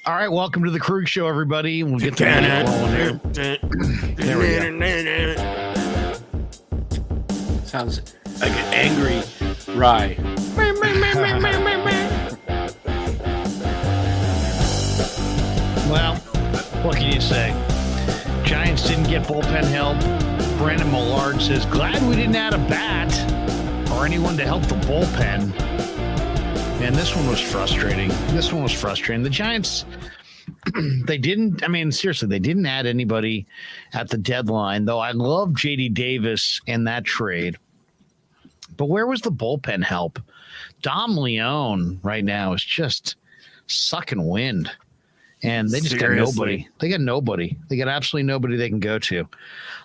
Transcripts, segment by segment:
All right, welcome to the Krueg Show, everybody. We'll get the music rolling here. There we go. Sounds like an angry rye. Well, what can you say? Giants didn't get bullpen help. Brandon Millard says, glad we didn't add a bat or anyone to help the bullpen. Man, this one was frustrating. The Giants, they didn't add anybody at the deadline, though I love J.D. Davis in that trade. But where was the bullpen help? Dom Leone right now is just sucking wind. And they just got nobody. They got nobody. They got absolutely nobody they can go to.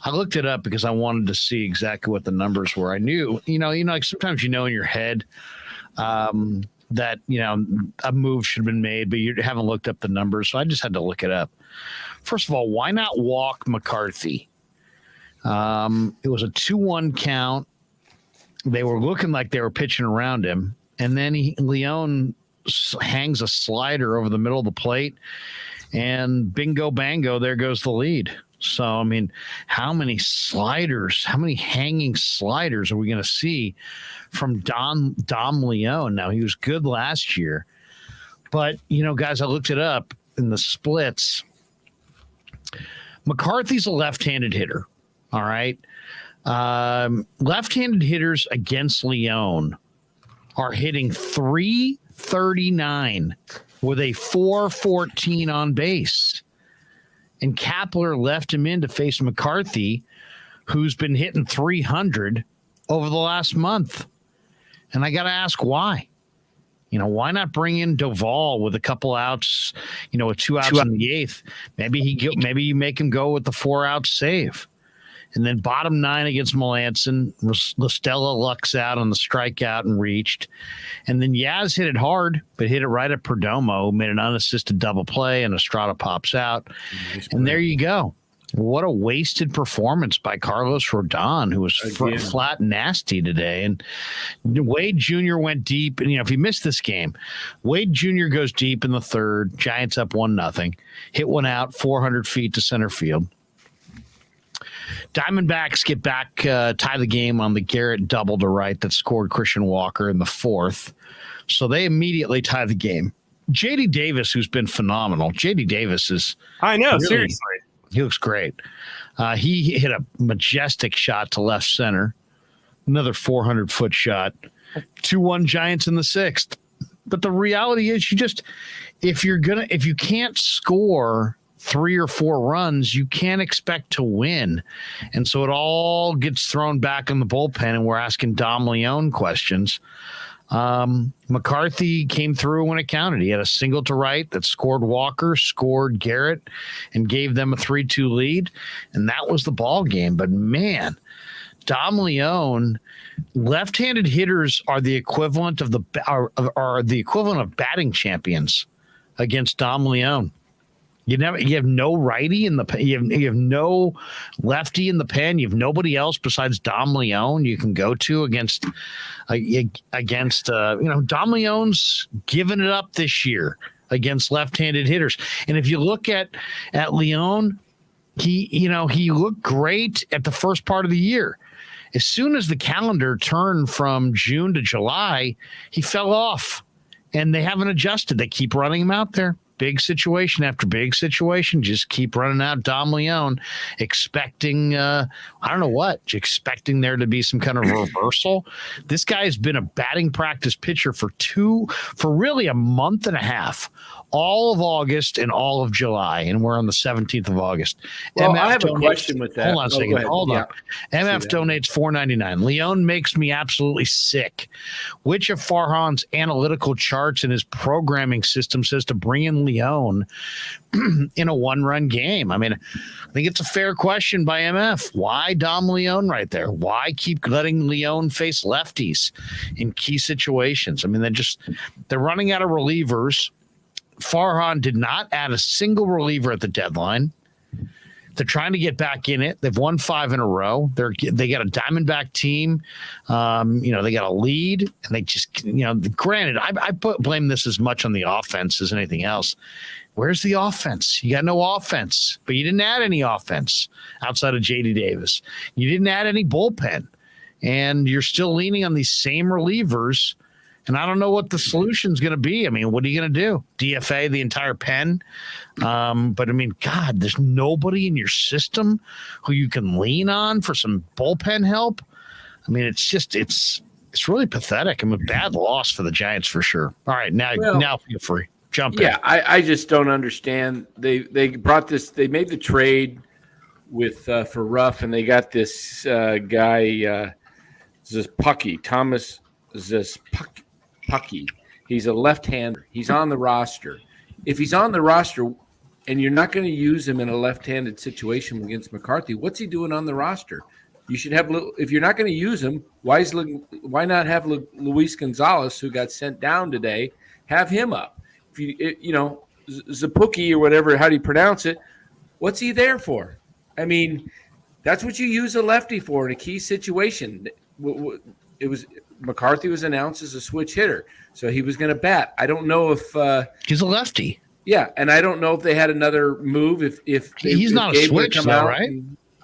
I looked it up because I wanted to see exactly what the numbers were. I knew, like sometimes in your head that, a move should have been made, but you haven't looked up the numbers. So I just had to look it up. First of all, why not walk McCarthy? It was a 2-1 count. They were looking like they were pitching around him. And then Leone hangs a slider over the middle of the plate, and bingo bango, there goes the lead. So, I mean, how many hanging sliders are we going to see from Dom Leone? Now, he was good last year, but, guys, I looked it up in the splits. McCarthy's a left-handed hitter, all right? Left-handed hitters against Leone are hitting .339 with a .414 on base. And Kapler left him in to face McCarthy, who's been hitting .300 over the last month. And I got to ask why. Why not bring in Doval with a couple outs, with 2 outs in the 8th? Maybe you make him go with the 4-out save. And then bottom 9 against Melanson, LaStella lucks out on the strikeout and reached. And then Yaz hit it hard, but hit it right at Perdomo, made an unassisted double play, and Estrada pops out. Nice, and there you go. What a wasted performance by Carlos Rodon, who was flat nasty today. And Wade Jr. went deep. And, if you missed this game, Wade Jr. goes deep in the 3rd. Giants up 1-0. Hit one out 400 feet to center field. Diamondbacks get back, tie the game on the Garrett double to right that scored Christian Walker in the 4th. So they immediately tie the game. J.D. Davis, who's been phenomenal. J.D. Davis is... I know, seriously. He looks great. He hit a majestic shot to left center. Another 400-foot shot. 2-1 Giants in the 6th. But the reality is if you can't score 3 or 4 runs, you can't expect to win. And so it all gets thrown back in the bullpen, and we're asking Dom Leone questions. McCarthy came through when it counted. He had a single to right that scored Walker, scored Garrett, and gave them a 3-2 lead. And that was the ball game. But man, Dom Leone, left-handed hitters are the equivalent of batting champions against Dom Leone. You have no righty in the pen. You have no lefty in the pen. You have nobody else besides Dom Leone you can go to against. Dom Leone's given it up this year against left-handed hitters. And if you look at Leone, he looked great at the first part of the year. As soon as the calendar turned from June to July, he fell off, and they haven't adjusted. They keep running him out there. Big situation after big situation. Just keep running out Dom Leone, expecting there to be some kind of reversal. This guy has been a batting practice pitcher for really a month and a half, all of August and all of July, and we're on the 17th of August. Well, I have a question with that. Hold on a second. Hold on. MF donates $4.99. Leone makes me absolutely sick. Which of Farhan's analytical charts in his programming system says to bring in Leone in a 1-run game? I mean, I think it's a fair question by MF. Why Dom Leone right there? Why keep letting Leone face lefties in key situations? I mean, they're running out of relievers. Farhan did not add a single reliever at the deadline. They're trying to get back in it. They've won 5 in a row. They got a Diamondback team. They got a lead, and they just, granted, I blame this as much on the offense as anything else. Where's the offense? You got no offense, but you didn't add any offense outside of J.D. Davis. You didn't add any bullpen, and you're still leaning on these same relievers. And I don't know what the solution is going to be. I mean, what are you going to do? DFA the entire pen? But I mean, God, there's nobody in your system who you can lean on for some bullpen help. I mean, it's really pathetic. I mean, a bad loss for the Giants for sure. All right, now feel free. Jump in. Yeah, I just don't understand. They brought this. They made the trade with for Ruff, and they got this guy Thomas Pucky. He's a left-hander. He's on the roster. If he's on the roster and you're not going to use him in a left-handed situation against McCarthy, what's he doing on the roster? You should have. If you're not going to use him, why not have Luis Gonzalez, who got sent down today, have him up? If Zapuki or whatever, how do you pronounce it? What's he there for? I mean, that's what you use a lefty for in a key situation. It was McCarthy was announced as a switch hitter, so he was going to bat. I don't know if he's a lefty. Yeah, and I don't know if they had another move. If he's not a switch, though, right?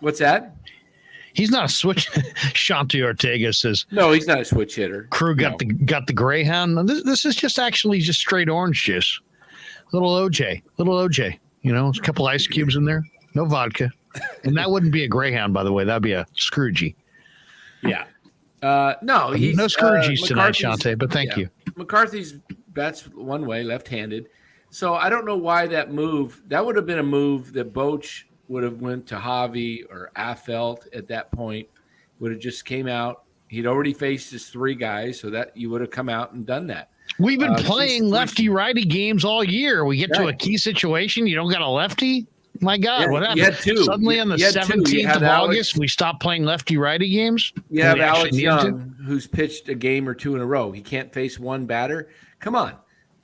What's that? He's not a switch. Shanti Ortega says no. He's not a switch hitter. Krueg got the Greyhound. This is just straight orange juice. Little OJ. A couple ice cubes in there. No vodka, and that wouldn't be a Greyhound, by the way. That'd be a Scroogey. Yeah. No Scroogies tonight, Shantae, but thank you. McCarthy's bats one way, left-handed. So I don't know why that would have been a move that Boch would have went to Javi or Affeldt at that point, would have just came out. He'd already faced his 3 guys, so that you would have come out and done that. We've been playing lefty-righty games all year. We get to a key situation, you don't got a lefty? My God, what happened? You had 2. Suddenly on the 17th of August, we stopped playing lefty-righty games? You have Alex Young, who's pitched a game or 2 in a row. He can't face one batter. Come on.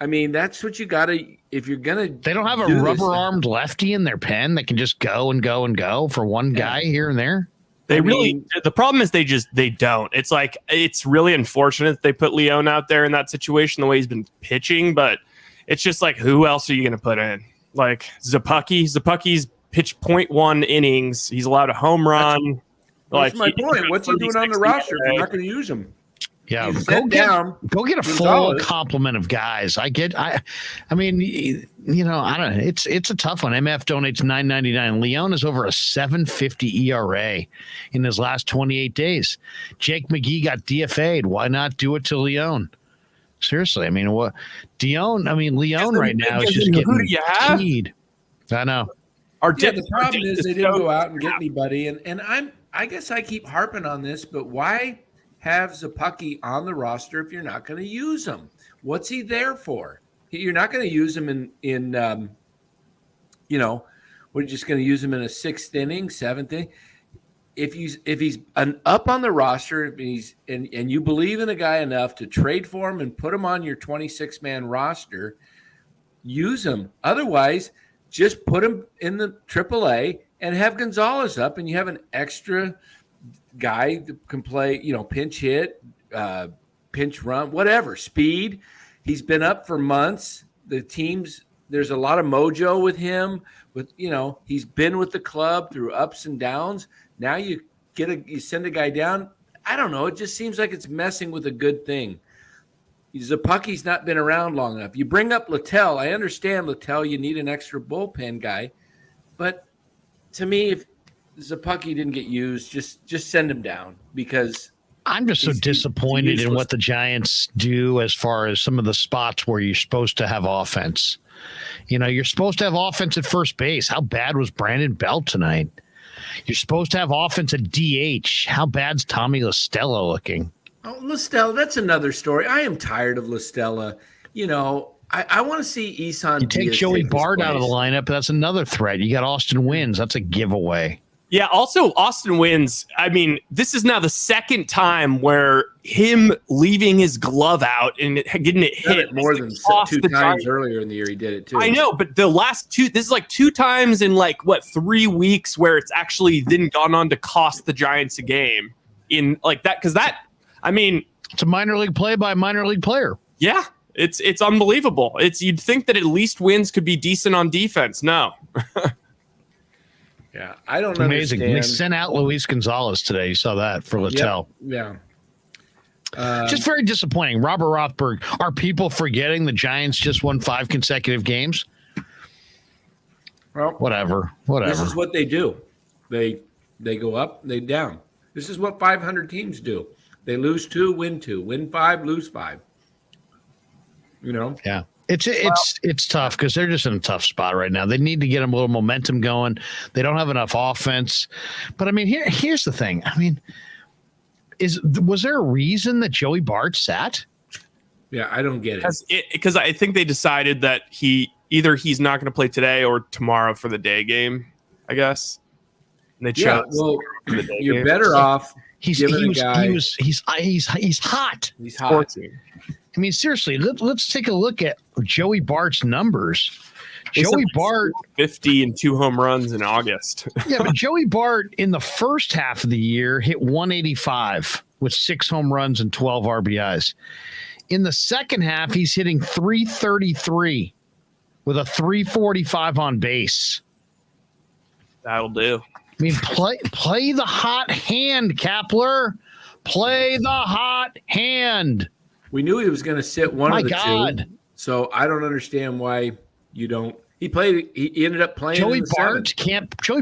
I mean, that's what you got to – if you're going to – They don't have a rubber-armed lefty in their pen that can just go and go and go for one guy here and there? The problem is they don't. It's like, it's really unfortunate that they put Leon out there in that situation the way he's been pitching, but it's just like, who else are you going to put in? Like Zapucki's pitched 0.1 innings. He's allowed a home run. That's my point. What's he doing on the roster if you're not going to use him? Yeah, go get a full complement of guys. I mean, I don't know. It's a tough one. MF donates $9.99. Leon is over a 7.50 ERA in his last 28 days. Jake McGee got DFA'd. Why not do it to Leon? Seriously, I mean, Leon right now is just getting keyed. I know. The problem is they didn't go out and get anybody, and I guess I keep harping on this, but why have Zapuki on the roster if you're not going to use him? What's he there for? You're not going to use him in we're just going to use him in a 6th inning, 7th inning. If he's up on the roster, if he's and you believe in a guy enough to trade for him and put him on your 26-man roster, use him. Otherwise, just put him in the AAA and have Gonzalez up, and you have an extra guy that can play, pinch hit, pinch run, whatever, speed. He's been up for months. There's a lot of mojo with him. He's been with the club through ups and downs. Now you send a guy down. I don't know. It just seems like it's messing with a good thing. Zapucki's not been around long enough. You bring up Littell. I understand, Littell, you need an extra bullpen guy. But to me, if Zapucki didn't get used, just send him down, because I'm just so disappointed in what the Giants do as far as some of the spots where you're supposed to have offense. You're supposed to have offense at first base. How bad was Brandon Belt tonight? You're supposed to have offense at DH. How bad's Tommy LaStella looking? Oh, LaStella, that's another story. I am tired of LaStella. I want to see Isan. You take Joey Bart out of the lineup, that's another threat. You got Austin Wynns. That's a giveaway. Yeah, also Austin Wins. I mean, this is now the second time where him leaving his glove out and getting it hit it more than two times earlier in the year. He did it too. I know, but the last two, this is like 2 times in 3 weeks where it's actually then gone on to cost the Giants a game in like that. Because that, I mean, it's a minor league play by a minor league player. Yeah, it's unbelievable. You'd think that at least Wins could be decent on defense. No. Yeah, I don't Amazing. understand. They sent out Luis Gonzalez today. You saw that for Littell. Yep. Yeah. Just very disappointing. Robert Rothberg. Are people forgetting the Giants just won 5 consecutive games? Well, whatever. This is what they do. They go up, they down. This is what 500 teams do. They lose 2, win 2, win 5, lose 5. You know? Yeah. It's tough because they're just in a tough spot right now. They need to get them a little momentum going. They don't have enough offense. But I mean, here's the thing. I mean, was there a reason that Joey Bart sat? Yeah, I don't get it. Because I think they decided that he's not going to play today or tomorrow for the day game, I guess. And they chose. Well, you're better off. He's hot. He's hot. I mean, seriously, let's take a look at Joey Bart's numbers. Joey Bart 50 and 2 home runs in August. Yeah, but Joey Bart in the first half of the year hit 185 with 6 home runs and 12 RBIs. In the second half, he's hitting 333 with a 345 on base. That'll do. I mean, play the hot hand, Kapler. Play the hot hand. We knew he was going to sit one of the two. So I don't understand why you don't. He ended up playing. Joey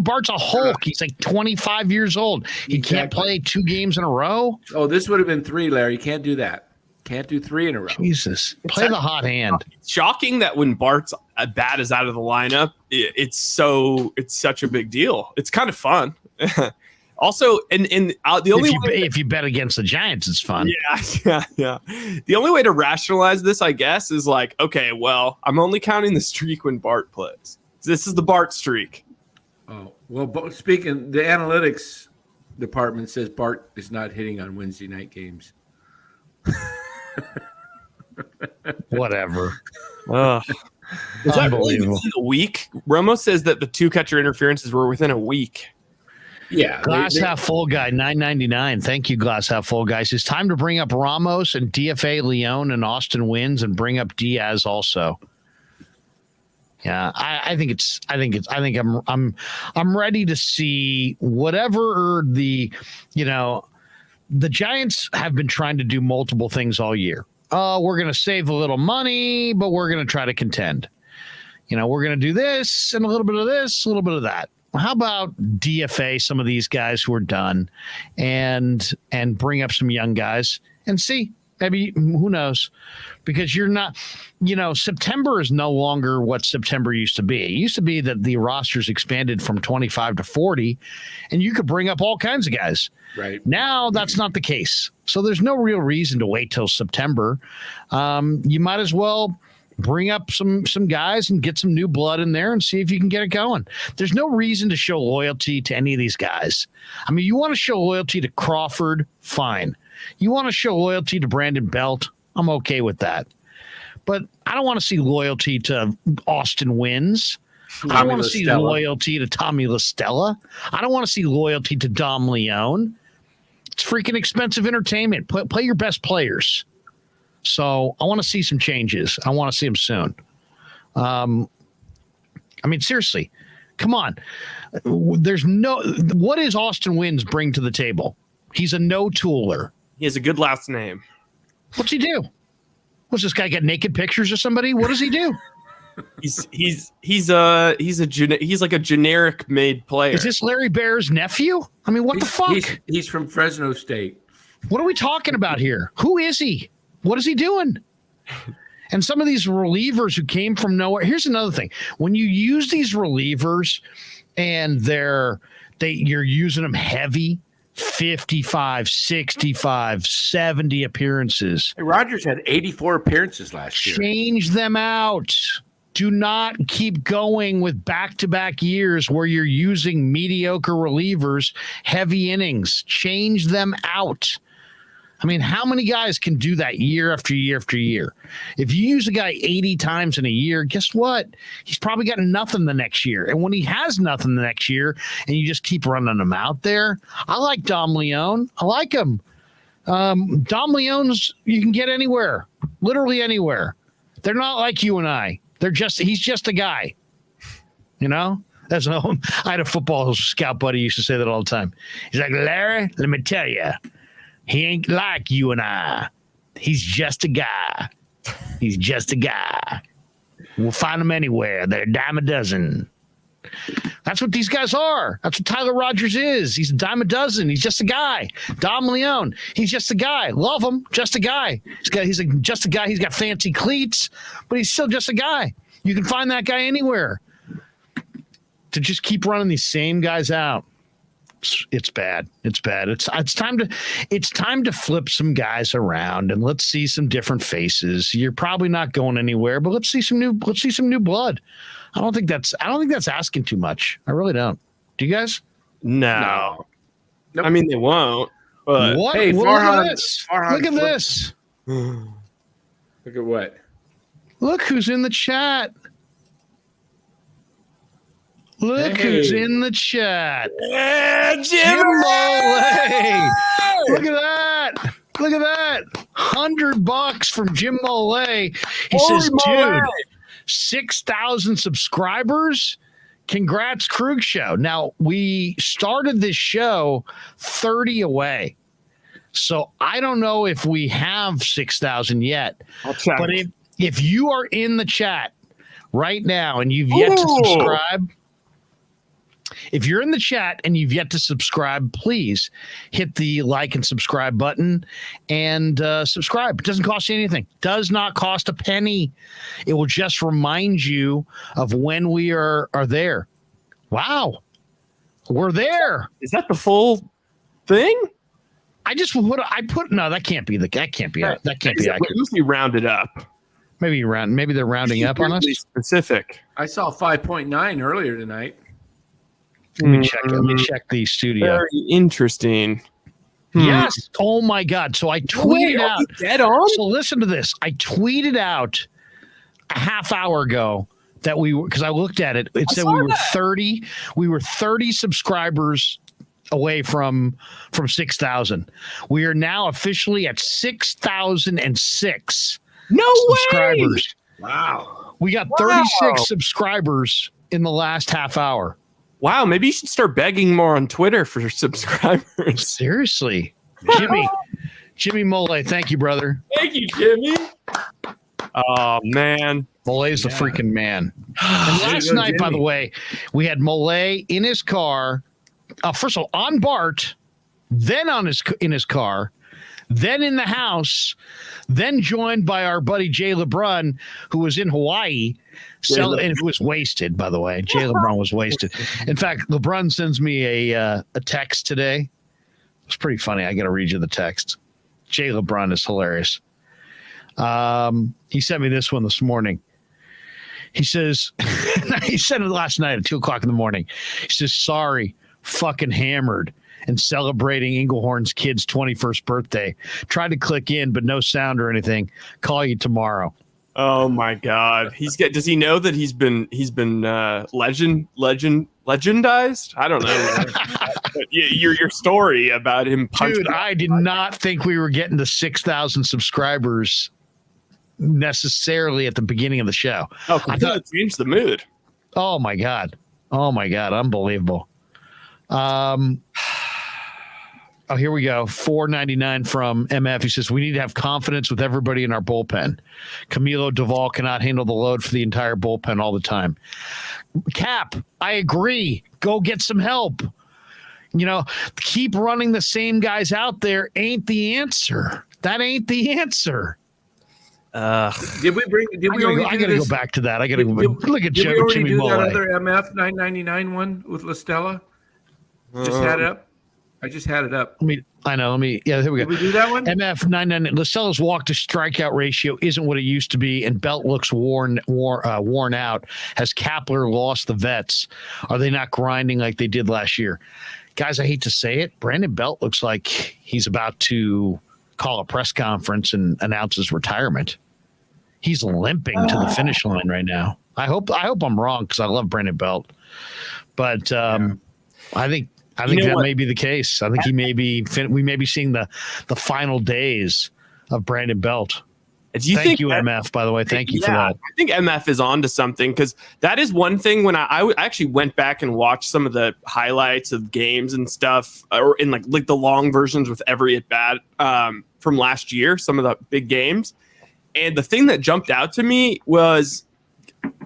Bart's a Hulk. He's like 25 years old. He can't play 2 games in a row. Oh, this would have been 3, Larry. You can't do that. Can't do 3 in a row. Jesus. Play the hot hand. It's shocking that when Bart's bat is out of the lineup, it's such a big deal. It's kind of fun. Also, the only if you bet against the Giants, it's fun. Yeah. The only way to rationalize this, I guess, is like, okay, well, I'm only counting the streak when Bart plays. This is the Bart streak. Oh, well, speaking, the analytics department says Bart is not hitting on Wednesday night games. Whatever. Is that really within a week? Romo says that the 2 catcher interferences were within a week. Yeah. Glass half full guy, $9.99. Thank you, Glass half full guys. It's time to bring up Ramos and DFA Leon and Austin Wins and bring up Diaz also. Yeah, I think I'm ready to see whatever the Giants have been trying to do multiple things all year. Oh, we're going to save a little money, but we're going to try to contend. We're going to do this and a little bit of this, a little bit of that. How about DFA some of these guys who are done and bring up some young guys and see, maybe, who knows? Because you're not, September is no longer what September used to be. It used to be that the rosters expanded from 25 to 40 and you could bring up all kinds of guys. Right. Now that's not the case. So there's no real reason to wait till September. You might as well bring up some guys and get some new blood in there and see if you can get it going. There's no reason to show loyalty to any of these guys. I mean, you want to show loyalty to Crawford, fine. You want to show loyalty to Brandon Belt, I'm okay with that. But I don't want to see loyalty to Austin Wins. I don't want to see loyalty to Tommy LaStella. I don't want to see loyalty to Dom Leone. It's freaking expensive entertainment. Play your best players. So I want to see some changes. I want to see them soon. I mean, seriously, come on. What does Austin Wins bring to the table? He's a no-tooler. He has a good last name. What's he do? What's this guy get naked pictures of somebody? What does he do? He's like a generic made player. Is this Larry Bear's nephew? I mean, what the fuck? He's from Fresno State. What are we talking about here? Who is he? What is he doing? And some of these relievers who came from nowhere. Here's another thing. When you use these relievers and you're using them heavy, 55, 65, 70 appearances. Hey, Rogers had 84 appearances last year. Change them out. Do not keep going with back-to-back years where you're using mediocre relievers, heavy innings. Change them out. I mean, how many guys can do that year after year after year? If you use a guy 80 times in a year, guess what? He's probably got nothing the next year. And when he has nothing the next year and you just keep running him out there, I like Dom Leone. I like him. Dom Leone's you can get anywhere, literally anywhere. They're not like you and I. He's just a guy. You know? I had a football scout buddy who used to say that all the time. He's like, Larry, let me tell you. He ain't like you and I. He's just a guy. He's just a guy. We'll find him anywhere. They're a dime a dozen. That's what these guys are. That's what Tyler Rogers is. He's a dime a dozen. He's just a guy. Dom Leone. He's just a guy. Love him. Just a guy. He's just a guy. He's got fancy cleats, but he's still just a guy. You can find that guy anywhere. To just keep running these same guys out. It's bad. It's bad. It's time to flip some guys around and let's see some different faces. You're probably not going anywhere, but let's see some new blood. I don't think that's asking too much. I really don't. Do you guys? No. Nope. I mean, they won't. But What? Hey, Look Farhan, at this. Farhan Look at flip- this. Look at what? Look who's in the chat. Look Hey. who's in the chat. yeah, Jim Molay. Look at that. Look at that. $100 from Jim Molay. He says, dude, 6,000 subscribers. Congrats, Krueg Show. Now, we started this show 30 away. So I don't know if we have 6,000 yet. I'll check. But if you are in the chat right now and you've yet to subscribe, if you're in the chat and you've yet to subscribe, please hit the like and subscribe button and subscribe. It doesn't cost you anything. Does not cost a penny. It will just remind you of when we are there. Wow. We're there. Is that the full thing? No, that can't be accurate. Usually rounded up. Maybe they're rounding up on us. Specific. I saw 5.9 earlier tonight. Let me check the studio. Very interesting. Yes. Oh my God. So I tweeted out. Dead on? So listen to this. I tweeted out a half hour ago that because I looked at it. It said we were 30 subscribers away from 6,000. We are now officially at 6,006 subscribers. Wow. We got 36 subscribers in the last half hour. Wow, maybe you should start begging more on Twitter for subscribers. Seriously. Jimmy Molay, thank you, brother. Thank you, Jimmy. Oh, man. Molay's the freaking man. And last night, by the way, we had Molay in his car. First of all, on Bart, then in his car, then in the house, then joined by our buddy Jay LeBrun, who was in Hawaii, and who was wasted, by the way. Jay LeBrun was wasted. In fact, LeBrun sends me a text today. It's pretty funny. I got to read you the text. Jay LeBrun is hilarious. He sent me this one this morning. He says, he sent it last night at 2:00 in the morning. He says, sorry, fucking hammered and celebrating Englehorn's kid's 21st birthday. Tried to click in, but no sound or anything. Call you tomorrow. Oh my God. Does he know that he's been legendized? I don't know. your story about him punching. Dude, I did not think we were getting to 6,000 subscribers necessarily at the beginning of the show. Oh, I thought it changed the mood. Oh my God. Unbelievable. Here we go. $4.99 from MF. He says, we need to have confidence with everybody in our bullpen. Camilo Duvall cannot handle the load for the entire bullpen all the time. Cap, I agree. Go get some help. Keep running the same guys out there ain't the answer. That ain't the answer. Did we I gotta go back to that. I gotta look at Did we already Jimmy do that Molay. other MF 999 one with La Stella? Just had it up. I just had it up. Yeah, here we Did go. we do that one? MF 99. Lacella's walk to strikeout ratio isn't what it used to be, and Belt looks worn out. Has Kapler lost the vets? Are they not grinding like they did last year? Guys, I hate to say it, Brandon Belt looks like he's about to call a press conference and announce his retirement. He's limping to the finish line right now. I hope I'm wrong because I love Brandon Belt, but I think that may be the case. I think we may be seeing the final days of Brandon Belt. Thank you, MF, by the way. Thank you for that. I think MF is on to something, because that is one thing. When I actually went back and watched some of the highlights of games and stuff, or in like the long versions with every at bat from last year, some of the big games. And the thing that jumped out to me was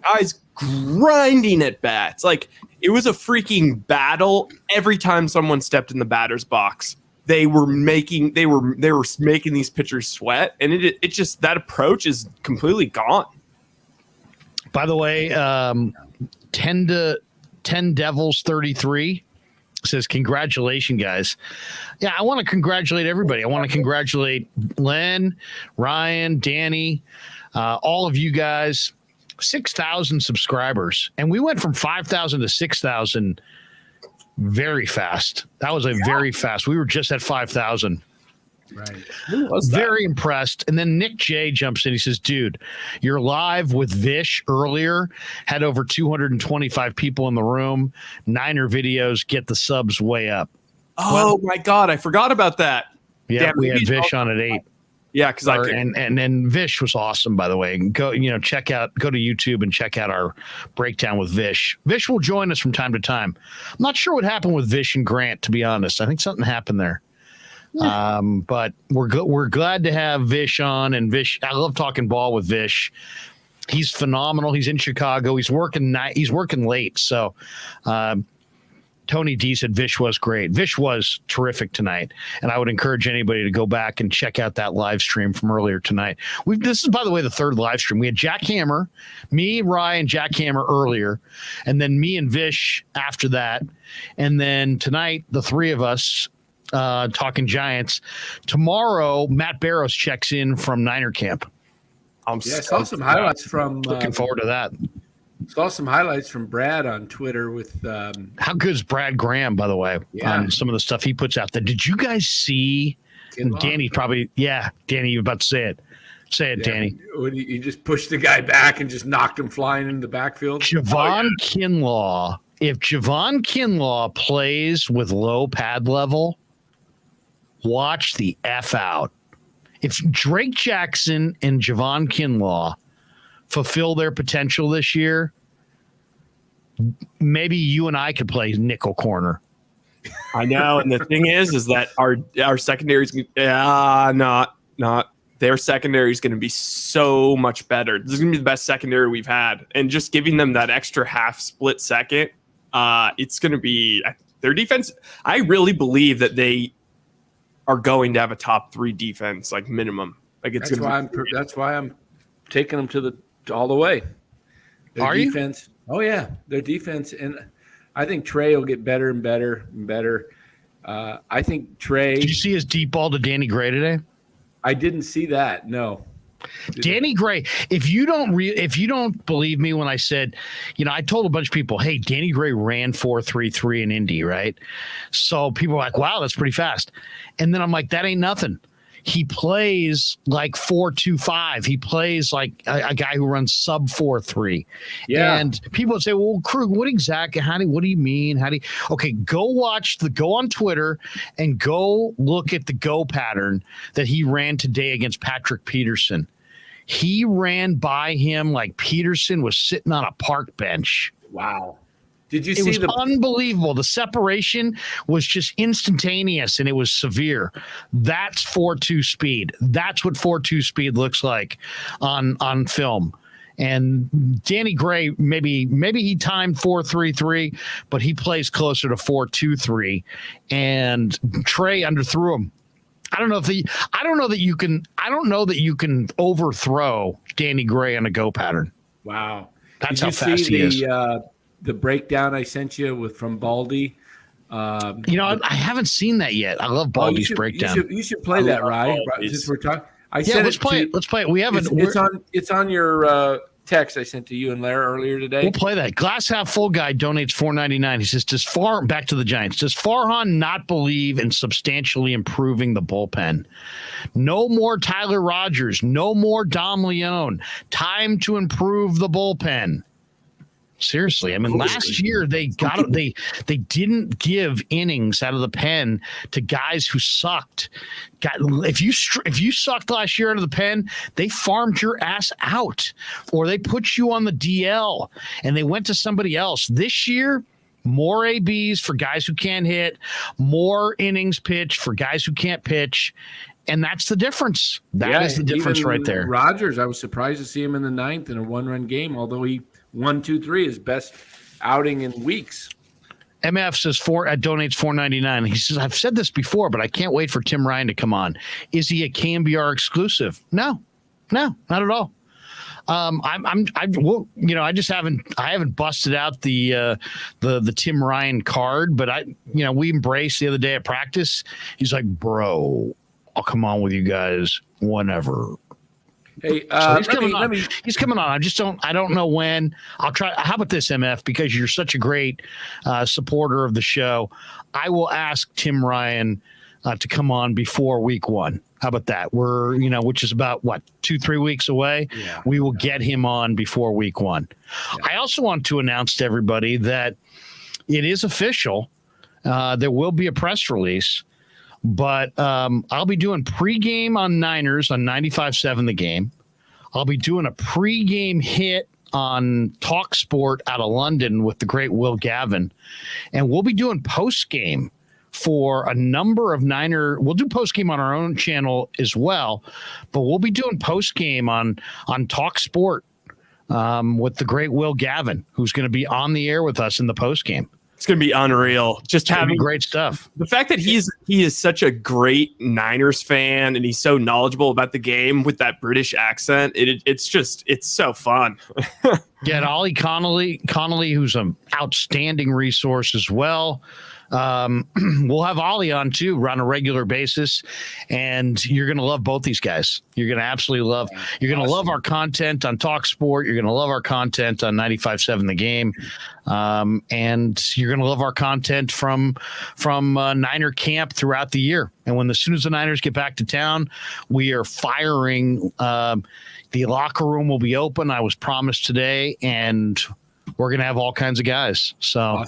guys grinding at bats. Like, it was a freaking battle every time someone stepped in the batter's box. They were making these pitchers sweat, and it just, that approach is completely gone. By the way, 10 Devils 33 says, congratulations, guys. Yeah, I want to congratulate everybody. I want to congratulate Len, Ryan, Danny, all of you guys. 6,000 subscribers, and we went from 5,000 to 6,000 very fast. That was very fast. We were just at 5,000. Right. Very impressed. And then Nick J jumps in. He says, dude, you're live with Vish earlier. Had over 225 people in the room. Niner videos. Get the subs way up. Oh, my God. I forgot about that. Yeah, we had Vish on at 8. Yeah, because and Vish was awesome, by the way. Go to YouTube and check out our breakdown with Vish. Vish will join us from time to time. I'm not sure what happened with Vish and Grant, to be honest. I think something happened there. But we're glad to have Vish on, and Vish. I love talking ball with Vish. He's phenomenal. He's in Chicago. He's working late. So Tony D said Vish was great. Vish was terrific tonight, and I would encourage anybody to go back and check out that live stream from earlier tonight. This is, by the way, the third live stream. We had Jack Hammer, me, Ryan, Jack Hammer earlier, and then me and Vish after that, and then tonight the three of us talking Giants. Tomorrow, Matt Barrows checks in from Niner camp. I saw some highlights from. Looking forward to that. Saw some highlights from Brad on Twitter with. How good is Brad Graham, by the way, on some of the stuff he puts out there? Did you guys see? Danny probably, Danny, you're about to say it. Say it, Danny. When you just pushed the guy back and just knocked him flying into the backfield. Javon Kinlaw. If Javon Kinlaw plays with low pad level, watch the F out. If Drake Jackson and Javon Kinlaw fulfill their potential this year, maybe you and I could play nickel corner. I know, and the thing is that our secondary is not their secondary is going to be so much better. This is going to be the best secondary we've had, and just giving them that extra half split second, it's going to be their defense. I really believe that they are going to have a top 3 defense, like minimum. Like it's that's why I'm taking them to all the way. Their defense. You? Oh yeah, their defense, and I think Trey will get better and better and better. I think Trey. Did you see his deep ball to Danny Gray today? I didn't see that. No. Danny Gray. If you don't believe me when I said, I told a bunch of people, hey, Danny Gray ran 4.33 in Indy, right? So people were like, wow, that's pretty fast. And then I'm like, that ain't nothing. He plays like 4.25. He plays like a guy who runs sub 4.3. Yeah. And people would say, well, Krueg, what do you mean? Okay, go on Twitter and go look at the go pattern that he ran today against Patrick Peterson. He ran by him like Peterson was sitting on a park bench. Wow. Did you see it was unbelievable. The separation was just instantaneous, and it was severe. That's 4.2 speed. That's what 4.2 speed looks like on film. And Danny Gray, maybe he timed 4.33, but he plays closer to 4.23. And Trey underthrew him. I don't know that you can overthrow Danny Gray on a go pattern. Wow. That's how fast he is. The breakdown I sent you from Baldy I haven't seen that yet. I love Baldy's breakdown. You should play that, Rye. Since we're talking, let's play it. Let's play it. We haven't. It's on your text I sent to you and Lara earlier today. We'll play that. Glass half full guy donates $4.99. He says, back to the Giants. Does Farhan not believe in substantially improving the bullpen? No more Tyler Rogers. No more Dom Leone. Time to improve the bullpen. Seriously, I mean, last year they didn't give innings out of the pen to guys who sucked. If you sucked last year out of the pen, they farmed your ass out, or they put you on the DL and they went to somebody else. This year, more ABs for guys who can't hit, more innings pitched for guys who can't pitch. And that's the difference. That is the difference right there. Rogers, I was surprised to see him in the ninth in a one-run game, although he 1-2-3 his best outing in weeks. MF says donates $4.99. He says, I've said this before, but I can't wait for Tim Ryan to come on. Is he a KMBR exclusive? No, not at all. I just haven't busted out the Tim Ryan card, but we embraced the other day at practice. He's like, bro, I'll come on with you guys whenever. Hey, so he's coming on. He's coming on. I don't know when. I'll try. How about this, MF? Because you're such a great supporter of the show, I will ask Tim Ryan to come on before week 1. How about that? We're, which is about 2-3 weeks away. Yeah. We will get him on before week 1. Yeah. I also want to announce to everybody that it is official. There will be a press release. But I'll be doing pregame on Niners on 95.7 The Game. I'll be doing a pregame hit on Talk Sport out of London with the great Will Gavin. And we'll be doing postgame for a number of We'll do postgame on our own channel as well. But we'll be doing postgame on Talk Sport with the great Will Gavin, who's going to be on the air with us in the postgame. It's going to be unreal. Just having great stuff. The fact that he is such a great Niners fan and he's so knowledgeable about the game with that British accent, it's so fun. Get Ollie Connolly, who's an outstanding resource as well. We'll have Ollie on too on a regular basis, and you're going to love both these guys. You're going to absolutely love. You're going to love our content on Talk Sport. You're going to love our content on 95.7 The Game, and you're going to love our content from Niner camp throughout the year. And as soon as the Niners get back to town, we are firing. The locker room will be open. I was promised today, and we're going to have all kinds of guys. So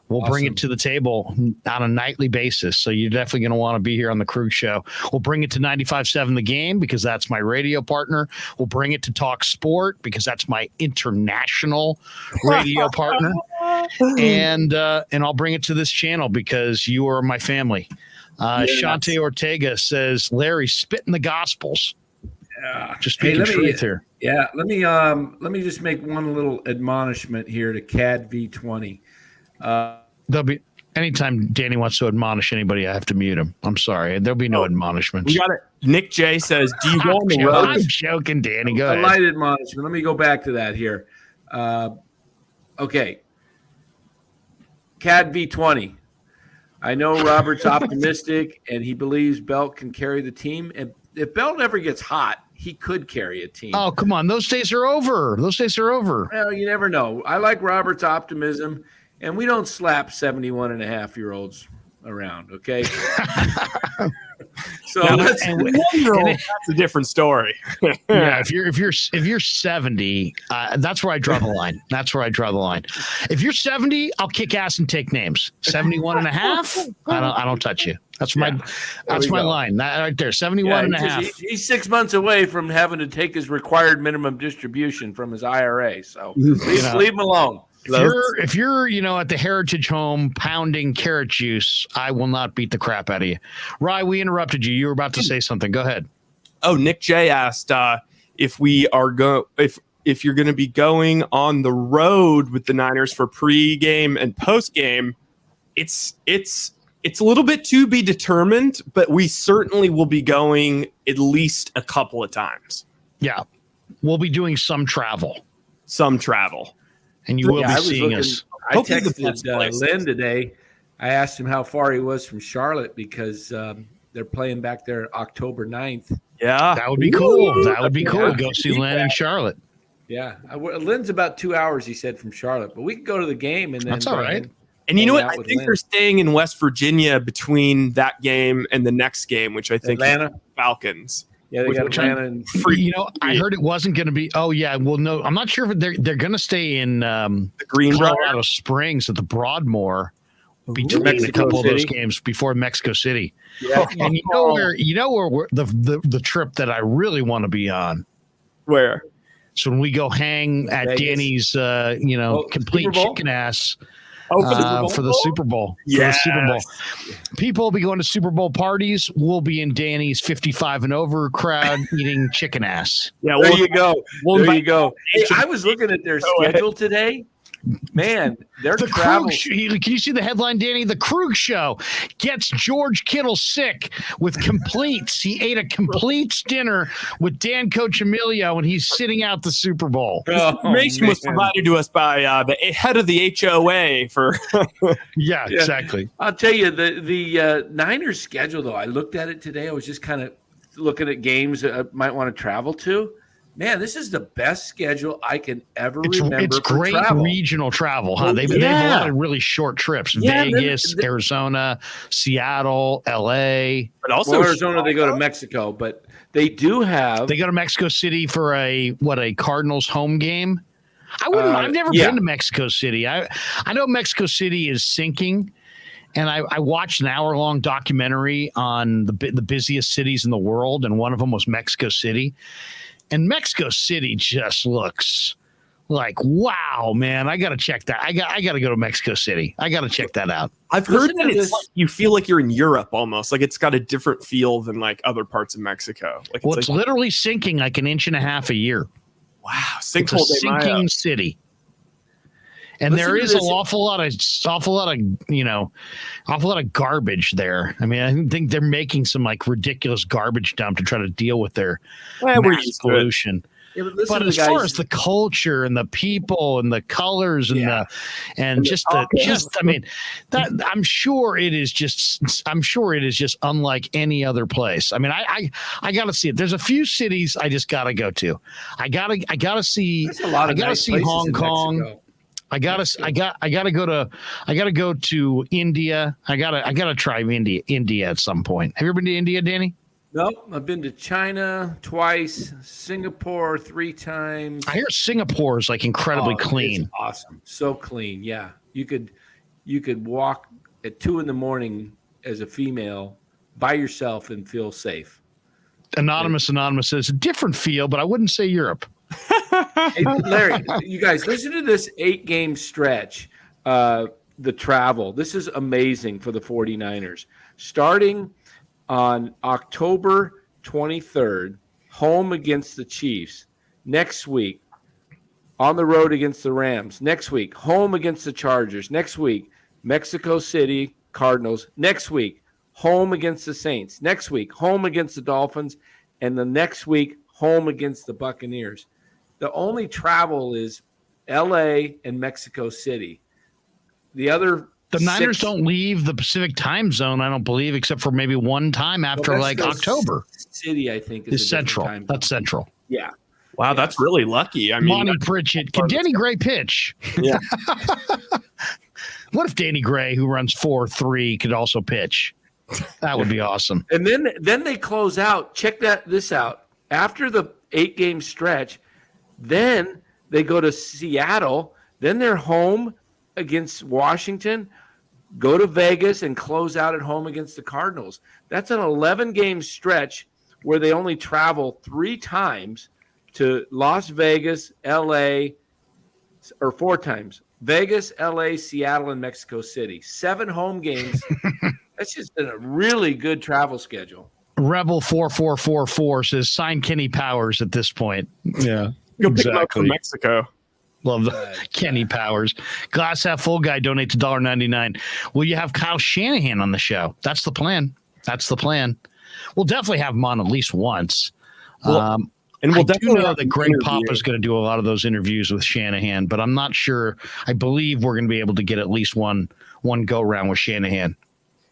we'll bring it to the table on a nightly basis. So you're definitely going to want to be here on the Krueg Show. We'll bring it to 95.7 The Game because that's my radio partner. We'll bring it to Talk Sport because that's my international radio partner. And I'll bring it to this channel because you are my family. Shante Ortega says, Larry, spitting the Gospels. Just speaking truth here. Yeah, let me just make one little admonishment here to CAD V20. There'll be anytime Danny wants to admonish anybody, I have to mute him. I'm sorry. There'll be no admonishments. We got it. Nick J says, "Do you go on the road?" I'm joking, Danny. Go ahead. A light admonishment. Let me go back to that here. Okay. CAD V20. I know Robert's optimistic and he believes Belt can carry the team. If Belt ever gets hot, he could carry a team. Oh, come on. Those days are over. Well, you never know. I like Robert's optimism, and we don't slap 71-and-a-half-year-olds around, okay? So that's a different story. Yeah, if you're 70, that's where I draw the line. If you're 70, I'll kick ass and take names. 71-and-a-half, I don't touch you. That's my line. That right there, 71-and-a-half. He's 6 months away from having to take his required minimum distribution from his IRA. So leave him alone. If you're at the Heritage Home pounding carrot juice, I will not beat the crap out of you. Rye, we interrupted you. You were about to say something. Go ahead. Oh, Nick J asked if you're going to be going on the road with the Niners for pregame and postgame. It's a little bit to be determined, but we certainly will be going at least a couple of times. Yeah, we'll be doing some travel. And you will be seeing us. I texted Lynn today. I asked him how far he was from Charlotte because they're playing back there October 9th. Yeah. That would be cool. That would be cool to go see Lynn in Charlotte. Yeah. Lynn's about 2 hours, he said, from Charlotte. But we could go to the game and then. That's all right. And you know what? hang I out with think Lynn. they're staying in West Virginia between that game and the next game, which I think Atlanta. is Falcons. Yeah, they got Atlanta and I heard it wasn't going to be. Oh yeah, well no, I'm not sure if they're going to stay in The Greenbrier. Colorado Springs at the Broadmoor between Mexico a couple of those City. games before Mexico City. Yeah. And you know where the trip that I really want to be on. Where? So when we go hang at Vegas. Danny's, complete Super Bowl? chicken ass. Oh, For the Super Bowl. Yes. For the Super Bowl. People will be going to Super Bowl parties. We'll be in Danny's 55 and over crowd eating chicken ass. Yeah, There you go. There you go. Hey, Nation. I was looking at their Go ahead. schedule today. Man, their The travel. Krueg, can you see the headline, Danny? The Krueg show gets George Kittle sick with completes. He ate a completes dinner with Dan Coccimilgio, and he's sitting out the Super Bowl. Oh, Information was man. provided to us by the head of the HOA for. Yeah, exactly. I'll tell you, the Niners schedule, though, I looked at it today. I was just kind of looking at games that I might want to travel to. Man, this is the best schedule I can ever remember. It's for great travel. regional travel, huh? They have a lot of really short trips. Yeah, Vegas, Arizona, Seattle, LA. But also, Arizona, they go to Mexico, but they do have. They go to Mexico City for a Cardinals home game. I've never yeah. been to Mexico City. I know Mexico City is sinking. And I watched an hour-long documentary on the busiest cities in the world, and one of them was Mexico City. And Mexico City just looks like, wow, man! I got to check that. I got to go to Mexico City. I got to check that out. I've heard Listen that to it's this. like you feel like you're in Europe almost. Like it's got a different feel than like other parts of Mexico. Like Well, it's it's like, literally sinking like an inch and a half a year. wow, It's a sinkhole de Mayo. sinking city. And Listen there to is an this. awful lot of garbage there. I mean, I think they're making some like ridiculous garbage dump to try to deal with their Well, we're mass used to it. pollution. Yeah, but listen But to as the far guys. as the culture and the people and the colors and Yeah. I'm sure it is just unlike any other place. I mean, I got to see it. There's a few cities I just got to go to. I got to see. There's a lot of I gotta nice see places Hong in Kong. Mexico. I gotta go to India. I gotta try India at some point. Have you ever been to India, Danny? No, I've been to China twice, Singapore 3 times. I hear Singapore is like incredibly It's clean. awesome, so clean. Yeah, you could walk at 2 a.m. as a female by yourself and feel safe. Anonymous says a different feel, but I wouldn't say Europe. Hey, Larry, you guys listen to this 8-game stretch. The travel. This is amazing for the 49ers. Starting on October 23rd, home against the Chiefs. Next week, on the road against the Rams. Next week, home against the Chargers. Next week, Mexico City Cardinals. Next week, home against the Saints. Next week, home against the Dolphins. And the next week, home against the Buccaneers. The only travel is L.A. and Mexico City. The Niners don't leave the Pacific time zone, I don't believe, except for maybe one time after like October. City, I think, Is a different central. time That's zone. central. Yeah. Wow, that's really lucky. I mean, Monty Pritchett. Can Danny Gray pitch? Yeah. What if Danny Gray, who runs 4.3, could also pitch? That would be awesome. And then they close out. Check this out. After the 8-game stretch, then they go to Seattle. Then they're home against Washington, go to Vegas, and close out at home against the Cardinals. That's an 11-game stretch where they only travel 3 times to Las Vegas, L.A., or 4 times. Vegas, L.A., Seattle, and Mexico City. 7 home games. That's just been a really good travel schedule. Rebel 4444 says sign Kenny Powers at this point. Yeah. Go pick him up from Mexico. Love the Kenny Powers. Glass half full guy donates $1.99. Will you have Kyle Shanahan on the show? That's the plan. We'll definitely have him on at least once. And we'll I do definitely know have that an Greg interview. Papa is going to do a lot of those interviews with Shanahan, but I'm not sure. I believe we're going to be able to get at least one one go round with Shanahan.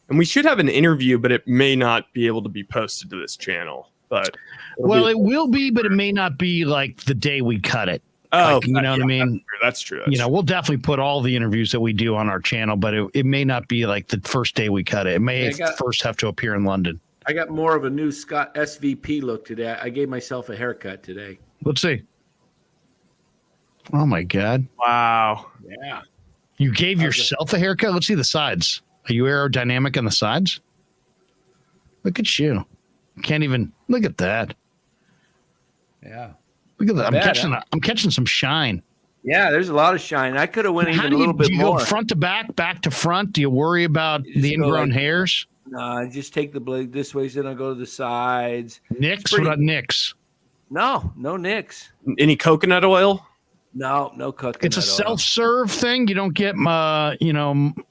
And we should have an interview, but it may not be able to be posted to this channel. But it will be, but it may not be like the day we cut it. Oh, like, you know what I mean? That's true. We'll definitely put all the interviews that we do on our channel, but it may not be like the first day we cut it. It may first have to appear in London. I got more of a new Scott SVP look today. I gave myself a haircut today. Let's see. Oh my God! Wow. Yeah. You gave yourself a haircut? Let's see the sides. Are you aerodynamic on the sides? Look at you. Can't even look at that. Yeah. Look at that. I'm catching some shine. Yeah, there's a lot of shine. I could have went even a little bit more. Do you go front to back to front? Do you worry about the ingrown hairs? No, I just take the blade this way, then I go to the sides. Nicks? What about nicks? No nicks. Any coconut oil? No coconut oil. It's a self-serve thing. You don't get Mama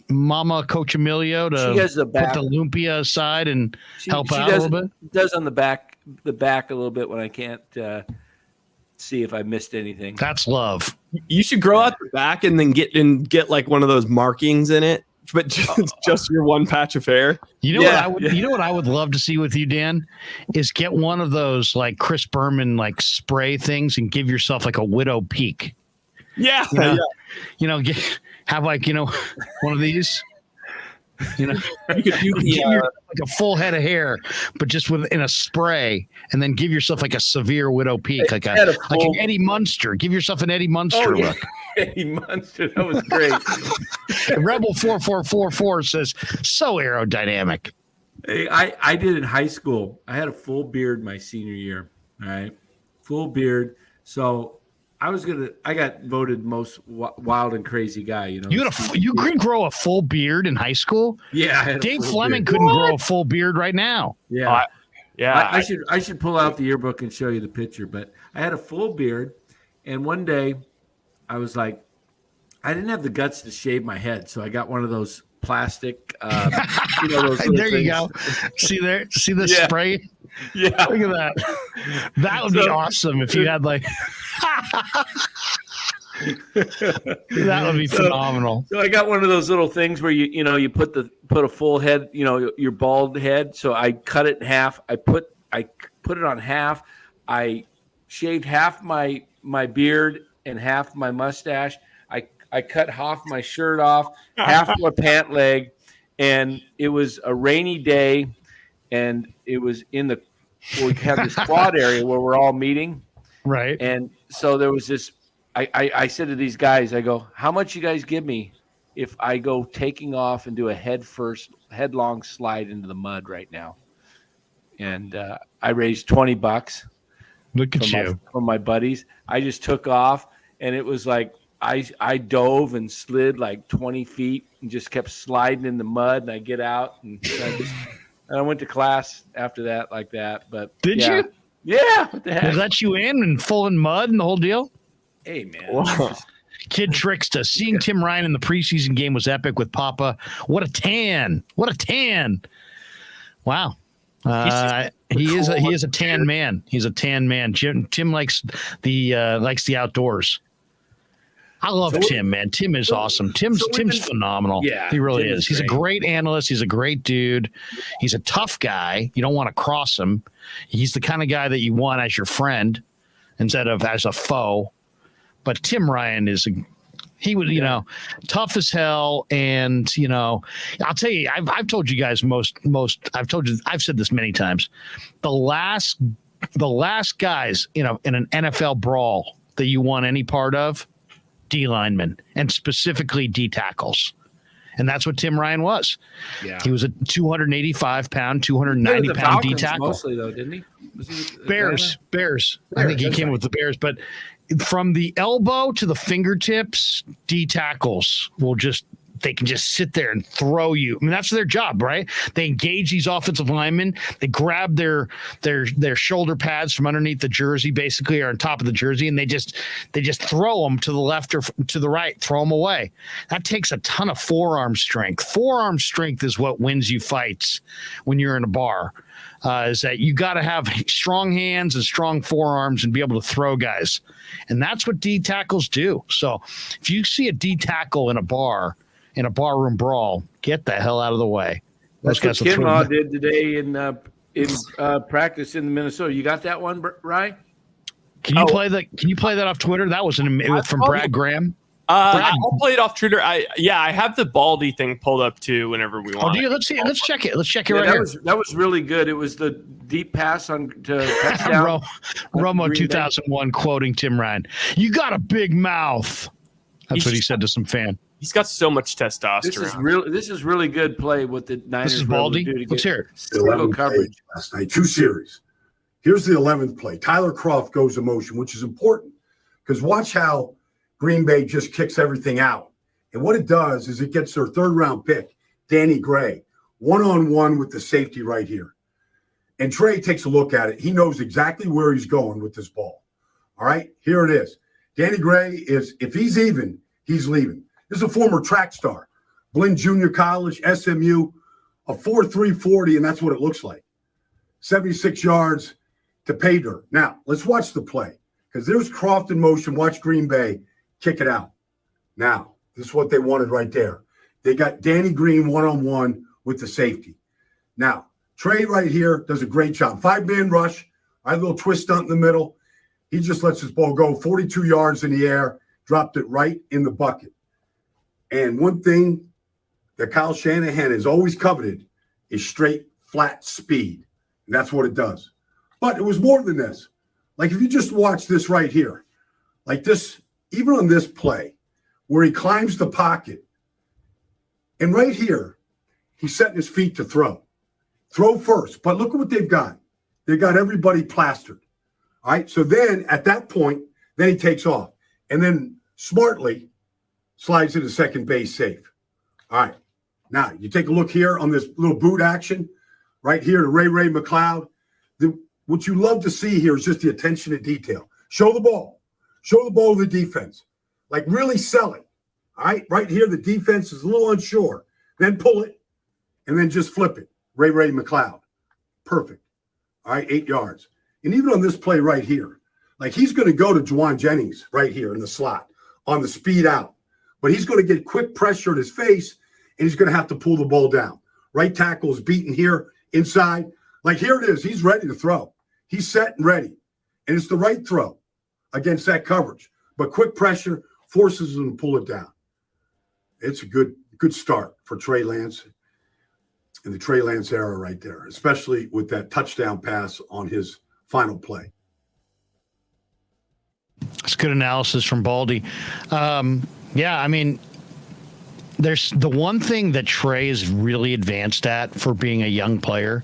Coccimilgio to put the lumpia aside and help out a little bit. Does on the back a little bit when I can't see if I missed anything. That's love. You should grow out the back and then get like one of those markings in it, but just your one patch of hair. You know what I would love to see with you, Dan, is get one of those like Chris Berman like spray things and give yourself like a widow peak. Yeah. Have like one of these. You could do like a full head of hair, but just in a spray, and then give yourself like a severe widow peak, like an Eddie Munster. Give yourself an Eddie Munster look. Eddie Munster, that was great. Rebel 4444 says so aerodynamic. Hey, I did in high school. I had a full beard my senior year. All right, full beard. So I got voted most wild and crazy guy. You couldn't grow a full beard in high school. Yeah, Dave Fleming couldn't grow a full beard right now. Yeah, I should pull out the yearbook and show you the picture. But I had a full beard, and one day I was like, I didn't have the guts to shave my head, so I got one of those plastic. Those there you go. See the spray. Yeah, look at that. That would be awesome if you had like. That would be phenomenal. So I got one of those little things where you put a full head, your bald head. So I cut it in half. I put it on half. I shaved half my beard and half my mustache. I cut half my shirt off, half my pant leg, and it was a rainy day, and it was we have this quad area where we're all meeting. Right. And so there was this, I said to these guys, I go, how much you guys give me if I go taking off and do a headlong slide into the mud right now? And I raised $20. Look at you. From my buddies. I just took off, and it was like, I dove and slid like 20 feet and just kept sliding in the mud, and I get out and I went to class after that like that. But did you? Yeah. What the heck? Was that you in and full in mud and the whole deal? Hey, man. Wow. Kid Trickster. Seeing Tim Ryan in the preseason game was epic with Papa. What a tan. Wow. He is a tan man. He's a tan man. Tim likes the outdoors. I love Tim, man. Tim is awesome. Tim's phenomenal. Yeah, he really Tim is. He's a great analyst. He's a great dude. He's a tough guy. You don't want to cross him. He's the kind of guy that you want as your friend instead of as a foe. But Tim Ryan tough as hell. And, I'll tell you, I've told you guys I've said this many times. The last guys, in an NFL brawl that you want any part of, D linemen, and specifically D tackles. And that's what Tim Ryan was. Yeah. He was a 285-pound, 290-pound D tackle. Mostly, though, didn't he? Bears. I think he came with the Bears. But from the elbow to the fingertips, D tackles they can just sit there and throw you. I mean, that's their job, right? They engage these offensive linemen. They grab their shoulder pads from underneath the jersey, basically, or on top of the jersey, and they just throw them to the left or to the right, throw them away. That takes a ton of forearm strength. Forearm strength is what wins you fights when you're in a bar. Is that you got to have strong hands and strong forearms and be able to throw guys. And that's what D tackles do. So if you see a D tackle in a bar, in a barroom brawl. Get the hell out of the way. That's what Kinlaw did today in practice in Minnesota. You got that one, Ryan? Can you play that? Can you play that off Twitter? That was from Brad Graham. I'll play it off Twitter. I have the Baldy thing pulled up too. Whenever we want. Oh, do you? Let's see. Let's check it. Let's check it right here. That was really good. It was the deep pass to touchdown. Romo 2001 quoting Tim Ryan. You got a big mouth. That's what he said to some fan. He's got so much testosterone. This is really good play with the Niners. This is Baldy. Let's hear it. Single coverage last night. 2 series. Here's the 11th play. Tyler Kroft goes to motion, which is important because watch how Green Bay just kicks everything out. And what it does is it gets their 3rd round pick, Danny Gray, 1-on-1 with the safety right here. And Trey takes a look at it. He knows exactly where he's going with this ball. All right, here it is. Danny Gray is, if he's even, he's leaving. This is a former track star, Blinn Junior College, SMU, a 4.3 40, and that's what it looks like. 76 yards to pay dirt. Now, let's watch the play because there's Kroft in motion. Watch Green Bay kick it out. Now, this is what they wanted right there. They got Danny Green 1-on-1 with the safety. Now, Trey right here does a great job. 5-man rush. A little twist stunt in the middle. He just lets his ball go 42 yards in the air, dropped it right in the bucket. And one thing that Kyle Shanahan has always coveted is straight, flat speed. And that's what it does. But it was more than this. Like if you just watch this right here, like this, even on this play where he climbs the pocket, and right here, he's setting his feet to throw. Throw first. But look at what they've got. They've got everybody plastered. All right. So then at that point, then he takes off and then smartly slides into second base safe. All right. Now you take a look here on this little boot action right here to Ray McLeod. What you love to see here is just the attention to detail. Show the ball. Show the ball to the defense. Like really sell it. All right. Right here, the defense is a little unsure. Then pull it and then just flip it. Ray McLeod. Perfect. All right. 8 yards. And even on this play right here, like he's going to go to Juwan Jennings right here in the slot on the speed out. But he's going to get quick pressure in his face, and he's going to have to pull the ball down. Right tackle is beaten here inside. Like here it is. He's ready to throw. He's set and ready. And it's the right throw against that coverage. But quick pressure forces him to pull it down. It's a good start for Trey Lance in the Trey Lance era right there, especially with that touchdown pass on his final play. That's good analysis from Baldy. Yeah, I mean, there's the one thing that Trey is really advanced at for being a young player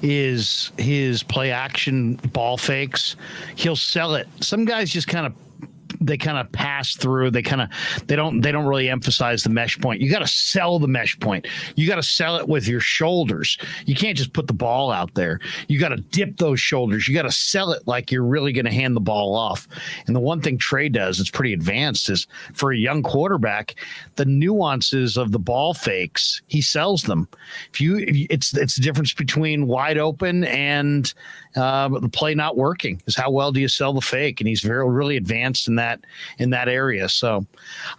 is his play action ball fakes. He'll sell it. Some guys just kind of pass through. They don't really emphasize the mesh point. You got to sell the mesh point. You got to sell it with your shoulders. You can't just put the ball out there. You got to dip those shoulders. You got to sell it like you're really going to hand the ball off. And the one thing Trey does, it's pretty advanced, is for a young quarterback, the nuances of the ball fakes, he sells them. It's the difference between wide open and the play not working is how well do you sell the fake, and he's really advanced in that area. So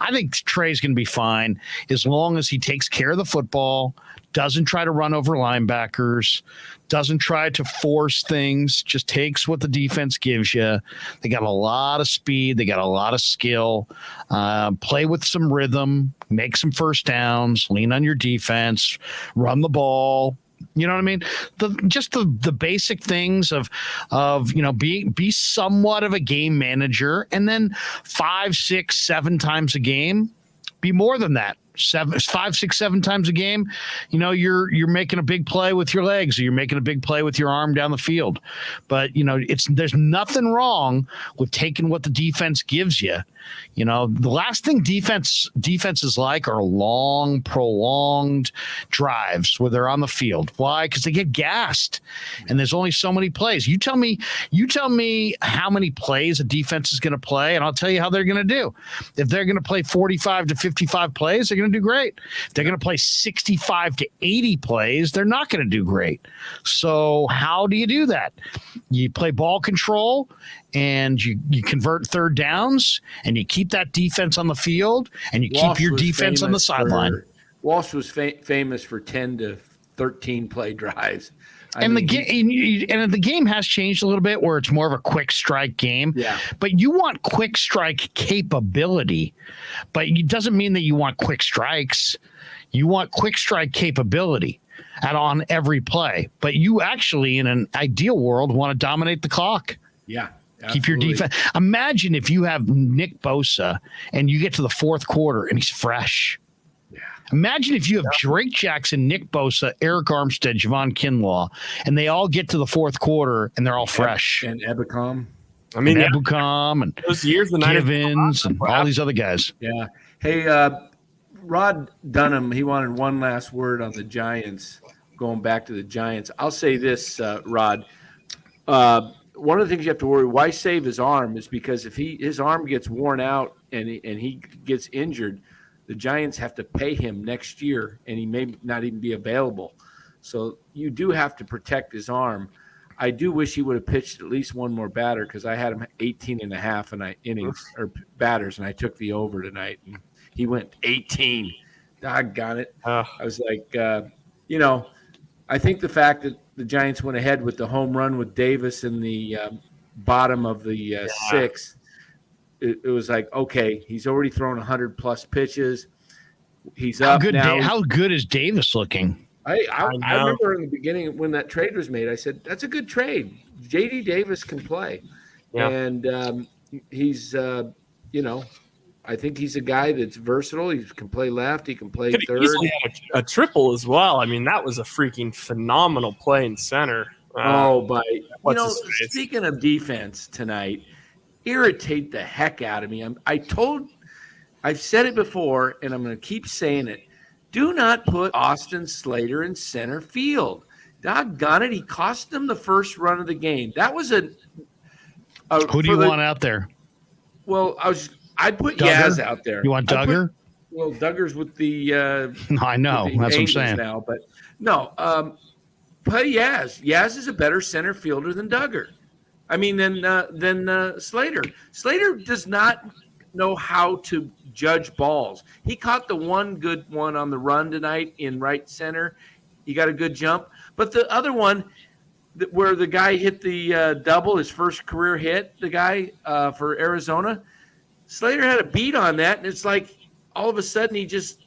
I think Trey's going to be fine as long as he takes care of the football, doesn't try to run over linebackers, doesn't try to force things, just takes what the defense gives you. They got a lot of speed. They got a lot of skill. Play with some rhythm, make some first downs, lean on your defense, run the ball. You know what I mean? The basic things of be somewhat of a game manager, and then 5, 6, 7 times a game, be more than that. 5, 6, 7 times a game, you're making a big play with your legs, or you're making a big play with your arm down the field. But there's nothing wrong with taking what the defense gives you. The last thing defenses like are long, prolonged drives where they're on the field. Why? Because they get gassed, and there's only so many plays. You tell me how many plays a defense is going to play, and I'll tell you how they're going to do. If they're going to play 45 to 55 plays, they're going going to do great. If they're going to play 65 to 80 plays, they're not going to do great. So how do you do that? You play ball control and you convert third downs and you keep that defense on the field and you keep your defense on the sideline. Walsh was famous for 10 to 13 play drives. The game has changed a little bit where it's more of a quick strike game. Yeah. But you want quick strike capability. But it doesn't mean that you want quick strikes. You want quick strike capability on every play. But you actually, in an ideal world, want to dominate the clock. Yeah. Absolutely. Keep your defense. Imagine if you have Nick Bosa and you get to the fourth quarter and he's fresh. Yeah. Imagine if you have Drake Jackson, Nick Bosa, Eric Armstead, Javon Kinlaw, and they all get to the fourth quarter and they're all fresh. And Ebukam. I mean, Ebukam and those years, the Givens and all these other guys. Yeah. Hey, Rod Dunham, he wanted one last word on the Giants, going back to the Giants. I'll say this, Rod. One of the things you have to worry, why save his arm, is because if his arm gets worn out and he gets injured, the Giants have to pay him next year, and he may not even be available. So you do have to protect his arm. I do wish he would have pitched at least one more batter because I had him 18 and a half innings or batters, and I took the over tonight. And he went 18. Doggone it. I was like, I think the fact that the Giants went ahead with the home run with Davis in the bottom of the sixth, it was like, okay, he's already thrown 100-plus pitches. He's up now. How good is Davis looking? I remember in the beginning when that trade was made, I said, that's a good trade. J.D. Davis can play. Yeah. And he's, I think he's a guy that's versatile. He can play left. He can play third. Easily had a triple as well. I mean, that was a freaking phenomenal play in center. Speaking of defense tonight, irritate the heck out of me. I've said it before, and I'm going to keep saying it. Do not put Austin Slater in center field. Doggone it, he cost them the first run of the game. That was who do you want out there? Well, I'd put Yaz out there. You want Duggar? Duggar's with the I know. That's what I'm saying. Now, but no, play Yaz. Yaz is a better center fielder than Duggar. I mean, than Slater. Slater does not know how to judge balls. He caught the one good one on the run tonight in right center. He got a good jump. But the other one where the guy hit the double, his first career hit, the guy for Arizona, Slater had a beat on that, and it's like all of a sudden he just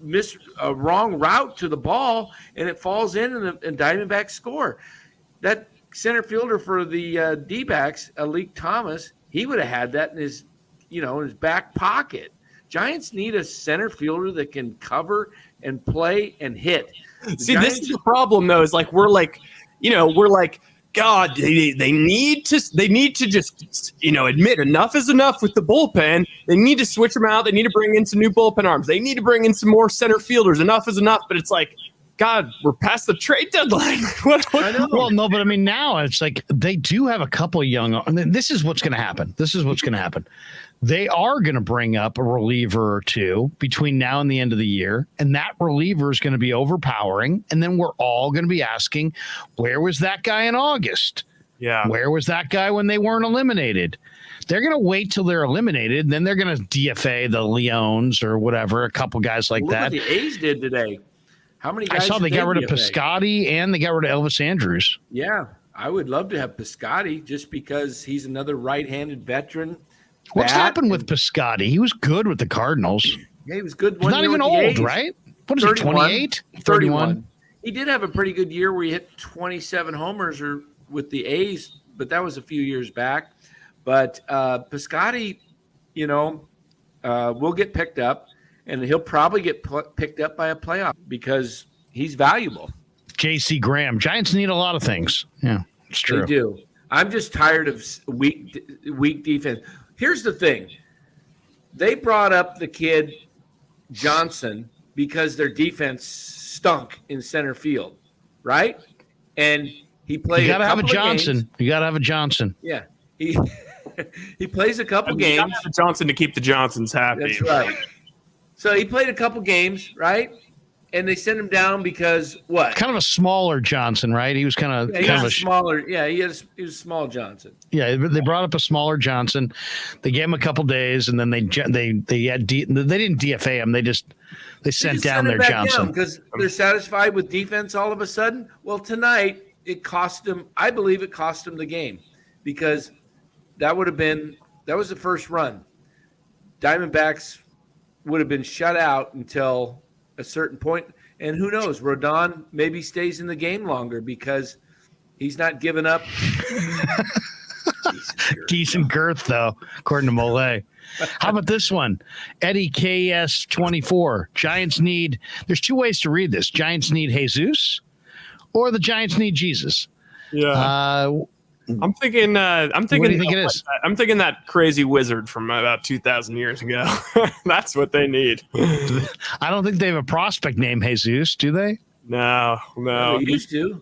missed a wrong route to the ball, and it falls in, and Diamondbacks score. That center fielder for the D-backs, Alek Thomas, he would have had that in his back pocket. Giants need a center fielder that can cover and play and hit. This is the problem, though. Is like we're like, God, they need to just admit enough is enough with the bullpen. They need to switch them out. They need to bring in some new bullpen arms. They need to bring in some more center fielders. Enough is enough. But it's like, God, we're past the trade deadline. I know. Well, no, but I mean, now it's like they do have a couple of young. This is what's going to happen. They are going to bring up a reliever or two between now and the end of the year, and that reliever is going to be overpowering. And then we're all going to be asking, where was that guy in August? Yeah. Where was that guy when they weren't eliminated? They're going to wait till they're eliminated, and then they're going to DFA the Leons or whatever, a couple guys like that. Look what the A's did today. How many guys? I saw they got rid of Piscotty and they got rid of Elvis Andrews. Yeah, I would love to have Piscotty just because he's another right-handed veteran. What's happened with Piscotty? He was good with the Cardinals. Yeah, he was good. He's not even old, right? What is 31, he, 28? 31. He did have a pretty good year where he hit 27 homers with the A's, but that was a few years back. But Piscotty, will get picked up, and he'll probably get picked up by a playoff because he's valuable. J.C. Graham. Giants need a lot of things. Yeah, it's true. They do. I'm just tired of weak defense. Here's the thing. They brought up the kid Johnson because their defense stunk in center field, right? And he played. You got to have a Johnson. Games. You got to have a Johnson. Yeah. He plays a couple games. You got to have a Johnson to keep the Johnsons happy. That's right. So he played a couple games, right? And they sent him down because what? Kind of a smaller Johnson, right? He was kind of smaller. Yeah, he was small Johnson. Yeah, they brought up a smaller Johnson. They gave him a couple days, and then they didn't DFA him. They sent down their Johnson because they're satisfied with defense all of a sudden. Well, tonight it cost them. I believe it cost them the game because that was the first run. Diamondbacks would have been shut out until a certain point, and who knows? Rodon maybe stays in the game longer because he's not giving up. Decent girth, though, according to Mole. How about this one? Eddie KS24. Giants need. There's two ways to read this. Giants need Jesus, or the Giants need Jesus. Yeah. I'm thinking. What do you think it is? I'm thinking that crazy wizard from about 2,000 years ago. That's what they need. I don't think they have a prospect named Jesus, do they? No. They used to.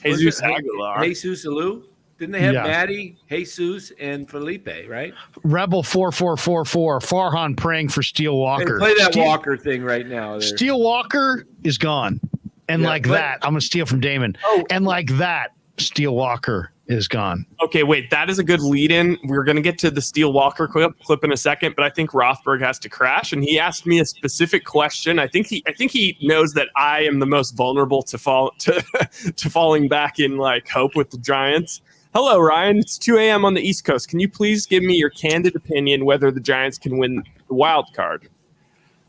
Jesus Aguilar. Jesus Alou. Didn't they have Maddie, Jesus, and Felipe, right? Rebel 4444. Farhan praying for Steel Walker. Hey, play that Walker thing right now. There. Steel Walker is gone. And that, I'm going to steal from Damon. And like that, Steel Walker is gone. Okay, wait, that is a good lead-in. We're going to get to the Steel Walker clip in a second, but I think Rothberg has to crash, and he asked me a specific question. I think he knows that I am the most vulnerable to falling back in like hope with the Giants. Hello, Ryan. It's 2 a.m. on the East Coast. Can you please give me your candid opinion whether the Giants can win the wild card?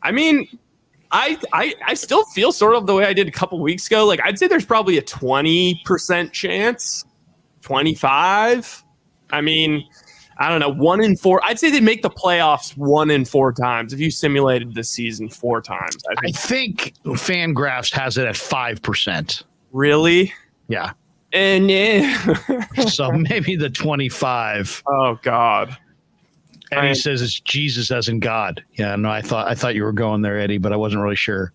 I mean, I still feel sort of the way I did a couple weeks ago. Like, I'd say there's probably a 20% chance, 25. I mean, I don't know, 1 in 4. I'd say they'd make the playoffs 1 in 4 times if you simulated this season 4 times. I think Fangraphs has it at 5%. Really? Yeah. And so maybe the 25. Oh God. Eddie says it's Jesus as in God. Yeah, no, I thought you were going there, Eddie, but I wasn't really sure.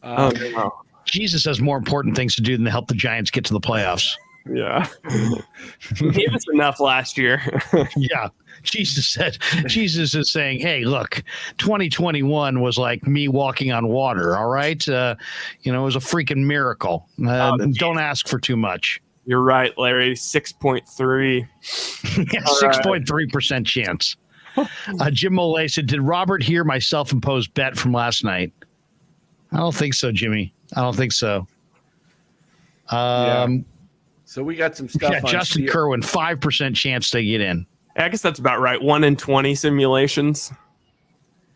No. Jesus has more important things to do than to help the Giants get to the playoffs. Yeah. He gave us enough last year. Yeah. Jesus is saying, hey, look, 2021 was like me walking on water. All right. It was a freaking miracle. Don't ask for too much. You're right, Larry. 6.3. Yeah, 6.3% chance. Jim Mole said, did Robert hear my self-imposed bet from last night? I don't think so, Jimmy. I don't think so. So we got some stuff. Yeah, on Justin Kerwin, 5% chance they get in. I guess that's about right. 1 in 20 simulations.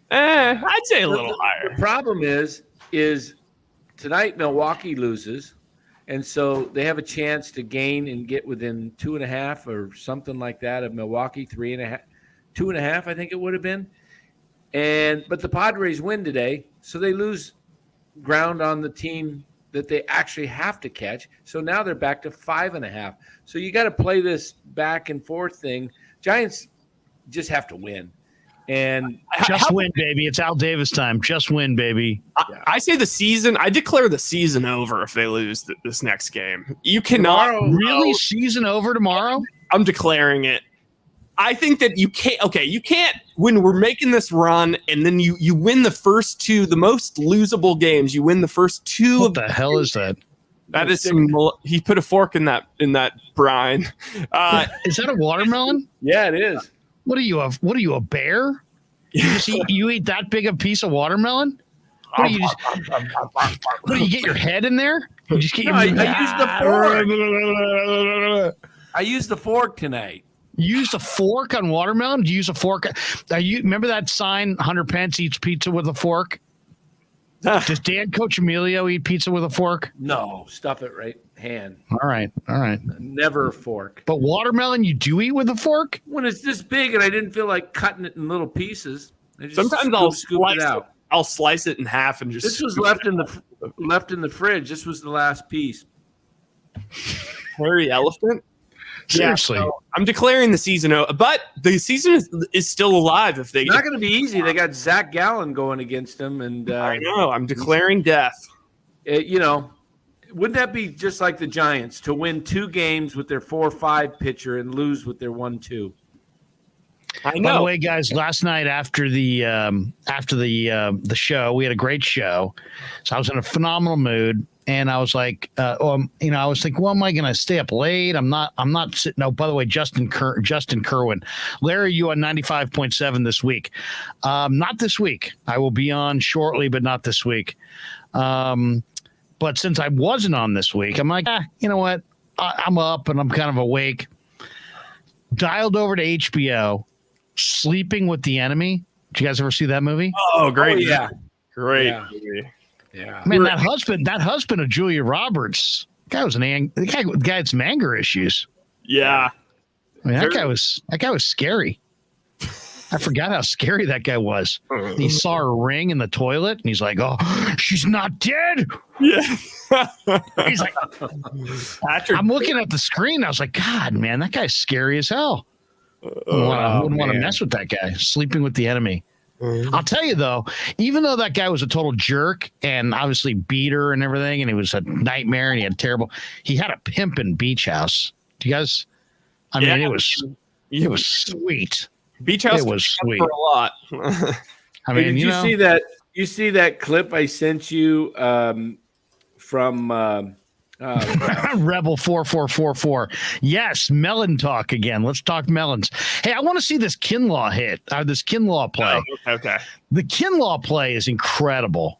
I'd say a little higher. The problem is tonight Milwaukee loses, and so they have a chance to gain and get within 2.5 or something like that of Milwaukee. 3.5, 2.5, I think it would have been. But the Padres win today, so they lose ground on the team that they actually have to catch. So now they're back to 5.5. So you got to play this back and forth thing. Giants just have to win. And just win, baby. It's Al Davis time. Just win, baby. I say I declare the season over if they lose this next game. You cannot really season over tomorrow? I'm declaring it. I think that you can't when we're making this run and then you win the first 2, the most losable games. You win the first 2. What the hell is that? That is he put a fork in that brine. Is that a watermelon? Yeah, it is. What are you, a bear? You eat that big a piece of watermelon? What do you get your head in there? You just get I used the fork. I used the fork tonight. You used a fork on watermelon? Do you use a fork? Remember that sign, 100 pence eats pizza with a fork? Does Dan Coccimilgio eat pizza with a fork? No, stuff it right hand. All right. Never a fork. But watermelon you do eat with a fork? When it's this big and I didn't feel like cutting it in little pieces. Sometimes I'll scoop it out. I'll slice it in half and just. This was left in the fridge. This was the last piece. Hairy elephant. Seriously, yeah, so I'm declaring the season over, but the season is still alive. If they not going to be easy, they got Zach Gallen going against them, and I know I'm declaring death. Wouldn't that be just like the Giants to win 2 games with their 4-5 pitcher and lose with their 1-2? I know. By the way, guys, last night after the show, we had a great show. So I was in a phenomenal mood, and I was like, I was thinking, well, am I going to stay up late? I'm not sitting. No, by the way, Justin Kerwin, Larry, you on 95.7 this week? Not this week. I will be on shortly, but not this week. But since I wasn't on this week, I'm like, you know what? I'm up and I'm kind of awake. Dialed over to HBO. Sleeping with the Enemy. Did you guys ever see that movie? Oh, great! Oh, yeah, great yeah. movie. Yeah, Man, that husband of Julia Roberts, the guy had some anger issues. Yeah, I mean, that guy was scary. I forgot how scary that guy was. He saw her ring in the toilet, and he's like, "Oh, she's not dead." yeah. He's like, I'm looking at the screen. I was like, God, man, that guy's scary as hell. I wouldn't want to mess with that guy. Sleeping with the Enemy. I'll tell you though, even though that guy was a total jerk and obviously beat her and everything, and he was a nightmare and he had a pimpin' beach house. Do you guys? I mean, it was sweet. Beach house. It was sweet for a lot. Hey, I mean, did you see that? You see that clip I sent you from Rebel 4444. Yes, melon talk again. Let's talk melons. Hey, I want to see this Kinlaw hit. This Kinlaw play. Oh, okay. The Kinlaw play is incredible.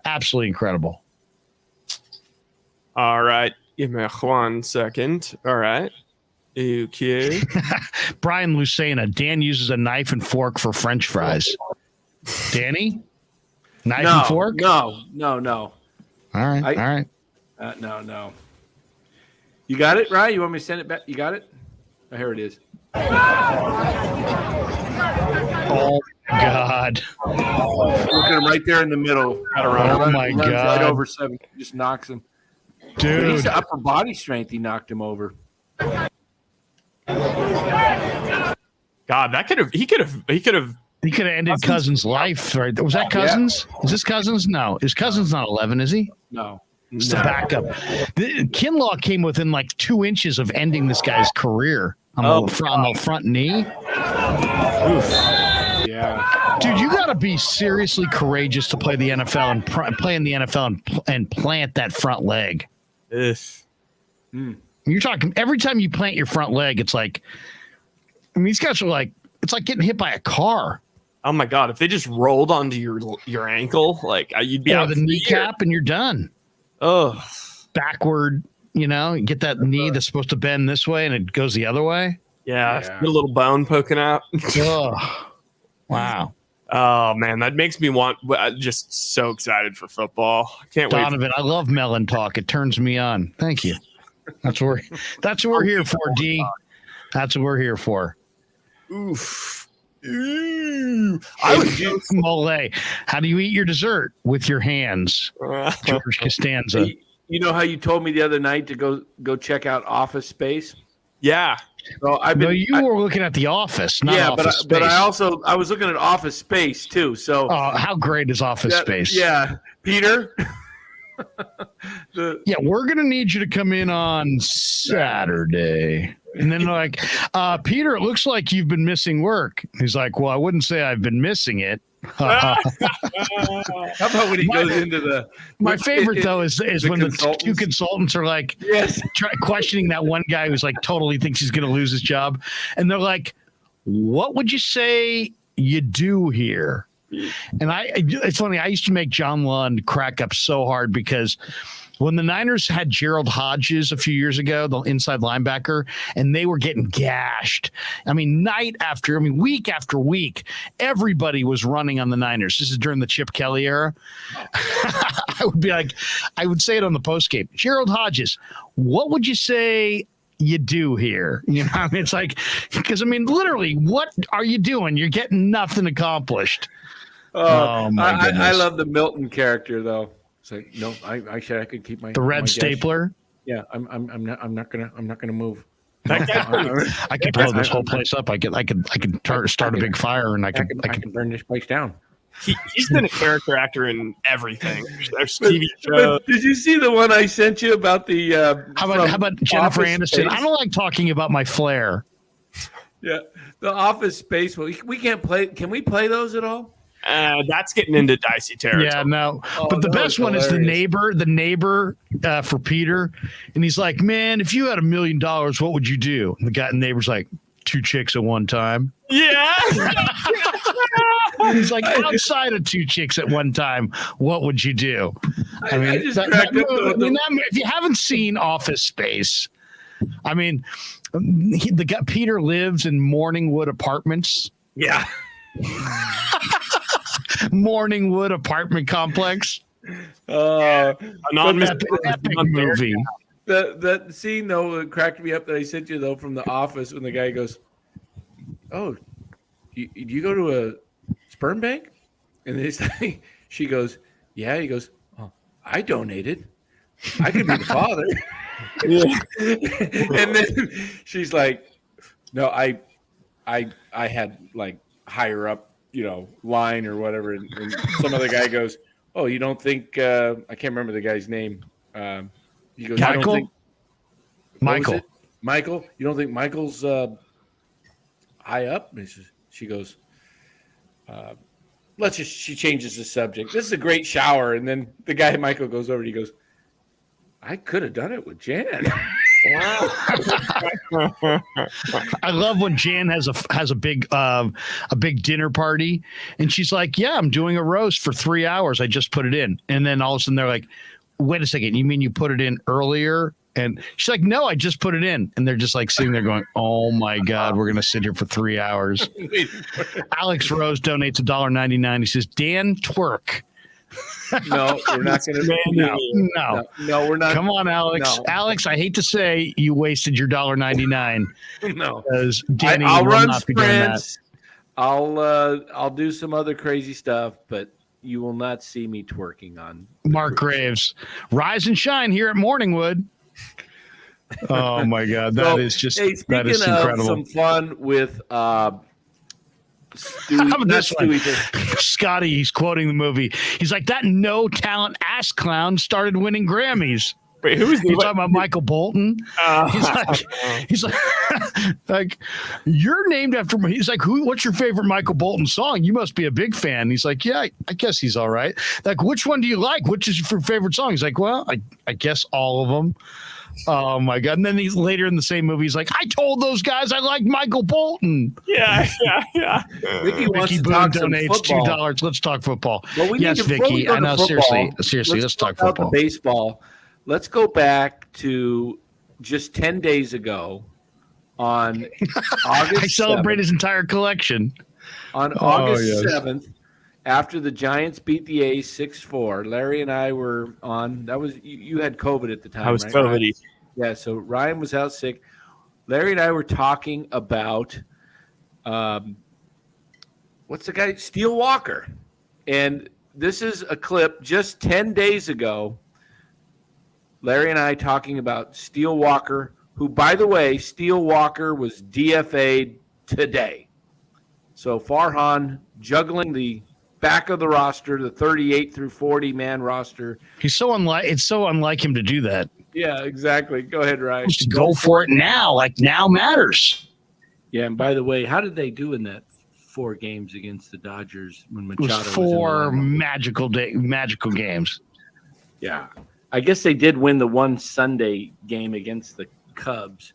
Absolutely incredible. All right. Give me 1 second. All right. Okay. Brian Lucena. Dan uses a knife and fork for French fries. Danny? Knife and fork? No. All right. No. You got it, right? You want me to send it back? You got it? Oh, here it is. Oh, God. Look at him right there in the middle. Oh, my Runs God. Right over 7. Just knocks him. But Dude. he's upper body strength. He knocked him over. God, he could have ended Cousins' life. Right? Was that Cousins? Yeah. Is this Cousins? No. Is Cousins not 11, is he? No. It's the backup. Kinlaw came within like 2 inches of ending this guy's career on the front knee. Oof. Yeah. Dude, you got to be seriously courageous to play the NFL and play in the NFL and plant that front leg. Yes. You're talking every time you plant your front leg, it's like, I mean, these guys are like, it's like getting hit by a car. Oh my God! If they just rolled onto your ankle, like you'd be out the kneecap and you're done. Oh, backward, get that knee that's supposed to bend this way and it goes the other way. Yeah. Get a little bone poking out. Oh, wow. Oh man, that makes me just so excited for football. I can't wait. Donovan, I love melon talk. It turns me on. Thank you. That's what we're here for, D. That's what we're here for. Oof. Mole. How do you eat your dessert? With your hands. George Costanza. You know how you told me the other night to go check out Office Space? Yeah. So you were looking at The Office, not Office Space. But I was looking at Office Space too. So how great is Office Space? Yeah, Peter. We're gonna need you to come in on Saturday. And then like, Peter, it looks like you've been missing work. He's like, well, I wouldn't say I've been missing it. How about when he goes into the? My favorite though is when the two consultants are like, questioning that one guy who's like totally thinks he's going to lose his job, and they're like, "What would you say you do here?" And it's funny. I used to make John Lund crack up so hard because when the Niners had Gerald Hodges a few years ago, the inside linebacker, and they were getting gashed. I mean, week after week, everybody was running on the Niners. This is during the Chip Kelly era. I would say it on the postgame. Gerald Hodges, what would you say you do here? I mean, it's like, because literally, what are you doing? You're getting nothing accomplished. Oh my goodness. I love the Milton character though. It's like, no, I said I could keep my red stapler. Yeah, I'm not gonna move. I could blow this whole place up. I could start a big fire and I can burn this place down. He's been a character actor in everything. There's TV shows. Did you see the one I sent you about the? How about Jennifer Aniston? Space? I don't like talking about my flair. Yeah, the Office Space. Well, we can't play. Can we play those at all? That's getting into dicey territory. Yeah, no. Oh, but the that best was one is the hilarious. neighbor for Peter. And he's like, man, if you had $1 million, what would you do? And the neighbor's like, 2 chicks at one time. Yeah. He's like, outside of 2 chicks at one time, what would you do? I mean, if you haven't seen Office Space, I mean, Peter lives in Morningwood Apartments. Yeah. Morningwood apartment complex. Anonymous epic movie. That scene though that cracked me up that I sent you though from The Office when the guy goes, "Oh, do you go to a sperm bank?" And she goes, "Yeah." He goes, "Oh, I donated. I could be the father." And then she's like, "No, I had like higher up, line or whatever." And some other guy goes, "Oh, you don't think I can't remember the guy's name." He goes, "I don't think Michael. You don't think Michael's high up?" And she goes, she changes the subject. This is a great shower. And then the guy, Michael, goes over and he goes, "I could have done it with Jan." I love when Jan has a big dinner party and she's like, "Yeah, I'm doing a roast for 3 hours. I just put it in." And then all of a sudden they're like, "Wait a second, you mean you put it in earlier?" And she's like, "No, I just put it in." And they're just like sitting there going, "Oh my God, we're gonna sit here for 3 hours." Alex Rose donates $1.99. He says, "Dan, twerk." No, we're not going to. No, we're not. Come on, Alex. No. Alex, I hate to say you wasted your $1.99. No, because Danny I'll will run not be doing that. sprints. I'll do some other crazy stuff, but you will not see me twerking on Mark Graves. Rise and shine here at Morningwood. Oh my God, that is incredible. Some fun with Scotty, he's quoting the movie. He's like, that no talent ass clown started winning Grammys. Wait, who is he? Talking about Michael Bolton? He's like, you're named after me. He's like, what's your favorite Michael Bolton song? You must be a big fan. He's like, yeah, I guess he's all right. Like, which one do you like? Which is your favorite song? He's like, well, I guess all of them. Oh my God. And then he's later in the same movie, he's like, I told those guys I liked Michael Bolton. Yeah. Vicky Boone donates $2. Let's talk football. Well, yes, Vicky. I know. Seriously, let's talk football. Baseball. Let's go back to just 10 days ago on August. I celebrate his entire collection. On August 7th, after the Giants beat the A's 6-4, Larry and I were on. That was you had COVID at the time. I was right? COVID. Yeah, so Ryan was out sick. Larry and I were talking about what's the guy? Steele Walker. And this is a clip just 10 days ago. Larry and I talking about Steele Walker, who, by the way, Steele Walker was DFA'd today. So Farhan juggling the back of the roster, the 38 through 40 man roster. It's so unlike him to do that. Yeah, exactly. Go ahead, Ryan. Just go for it now. Like, now matters. Yeah, and by the way, how did they do in that 4 games against the Dodgers when Machado was 4 magical games? Yeah. I guess they did win the one Sunday game against the Cubs,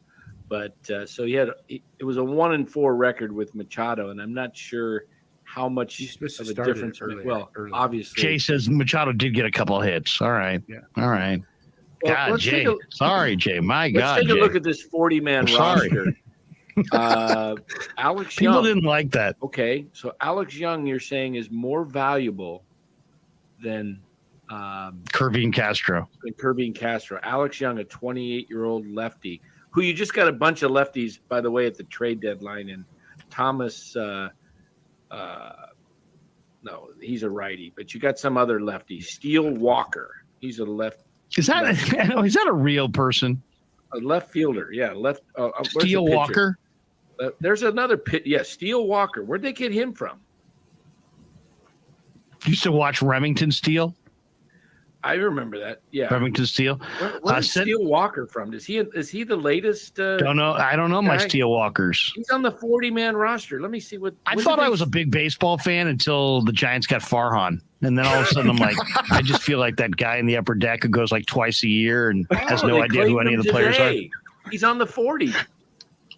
but so it was a 1-4 record with Machado, and I'm not sure how much of a difference. Obviously, Jay says Machado did get a couple of hits. All right, yeah, all right. Well, God, Jay, sorry, Jay. My God, let's take a look at this 40-man roster. Alex Young. People didn't like that. Okay, so Alex Young, you're saying, is more valuable than Kervin Castro. Alex Young, a 28-year-old lefty, who you just got a bunch of lefties, by the way, at the trade deadline. And Thomas, no, he's a righty, but you got some other lefty. Steele Walker, he's a left. Is that a real person? A left fielder, yeah. Steele Walker. There's another pit. Yeah, Steele Walker. Where'd they get him from? Used to watch Remington Steele. I remember that. Yeah. Remington Steel. Where's Steel Walker from? Is he the latest? Don't know. I don't know my guy? Steel Walkers. He's on the 40-man roster. Let me see what. I thought I was a big baseball fan until the Giants got Farhan. And then all of a sudden I'm like, I just feel like that guy in the upper deck who goes like twice a year and has no idea who any of the players are. He's on the 40.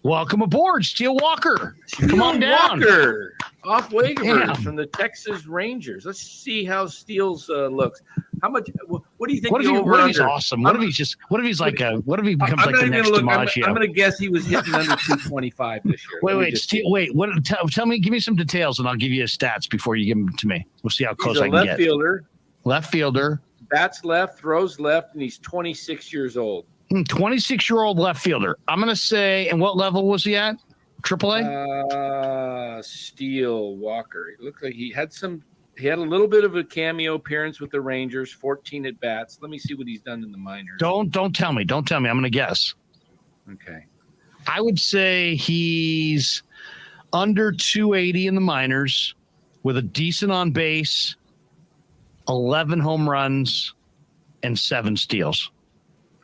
Welcome aboard, Steel Walker. Come on down. Walker, off waivers from the Texas Rangers. Let's see how Steele's looks. How much? What do you think? What if he's awesome? What if he's what if he becomes like the next DiMaggio? I'm going to guess he was hitting under 225 this year. Wait. Tell me. Give me some details, and I'll give you his stats before you give them to me. We'll see how close I can get. Left fielder. Bats left, throws left, and he's 26 years old. 26-year-old left fielder. I'm going to say, and what level was he at? AAA? Steel Walker. It looked like he had a little bit of a cameo appearance with the Rangers, 14 at bats. Let me see what he's done in the minors. Don't tell me. Don't tell me. I'm going to guess. Okay. I would say he's under 280 in the minors with a decent on base, 11 home runs, and 7 steals.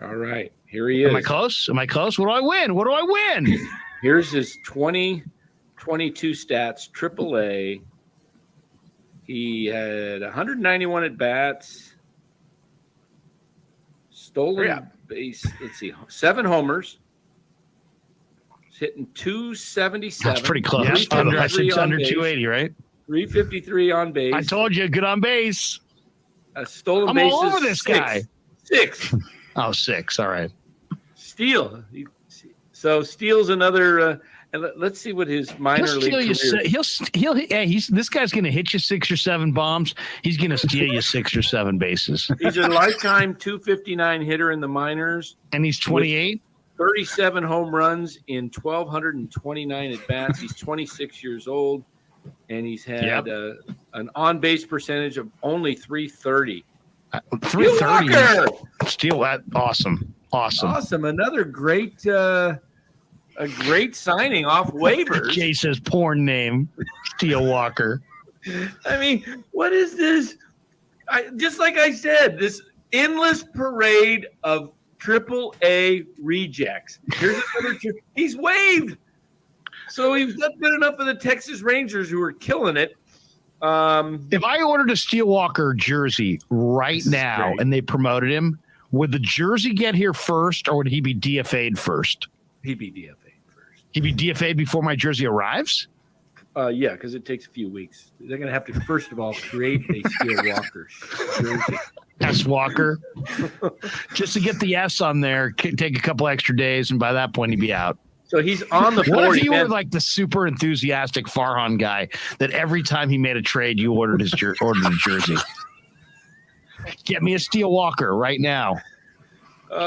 All right. Here he is. Am I close? What do I win? Here's his 2022 stats, AAA. He had 191 at bats, stolen base. Let's see, 7 homers. He's hitting 277. That's pretty close. Yeah, I said under 280, right? 353 on base. I told you, good on base. Stolen bases. I'm all over this guy. 6. Oh, 6. All right. Steele. So Steele's another. And let's see what his minor league career. This guy's going to hit you 6 or 7 bombs. He's going to steal you 6 or 7 bases. He's a lifetime 259 hitter in the minors, and he's 28. 37 home runs in 1,229 at bats. He's 26 years old, and he's had an on base percentage of only 330. 330. Steal that. Awesome. Another great. A great signing off waivers. Jay says porn name, Steel Walker. I mean, what is this? Just like I said, this endless parade of AAA rejects. Here's another. He's waived. So he's not good enough for the Texas Rangers, who are killing it. If I ordered a Steel Walker jersey right now and they promoted him, would the jersey get here first, or would he be DFA'd first? He'd be DFA'd first. He'd be DFA'd before my jersey arrives? Yeah, because it takes a few weeks. They're going to have to, first of all, create a Steel Walker jersey. S. Walker. Just to get the S on there, take a couple extra days, and by that point, he'd be out. So he's on the 40. What if you were like the super enthusiastic Farhan guy that every time he made a trade, you ordered his jersey? Get me a Steel Walker right now.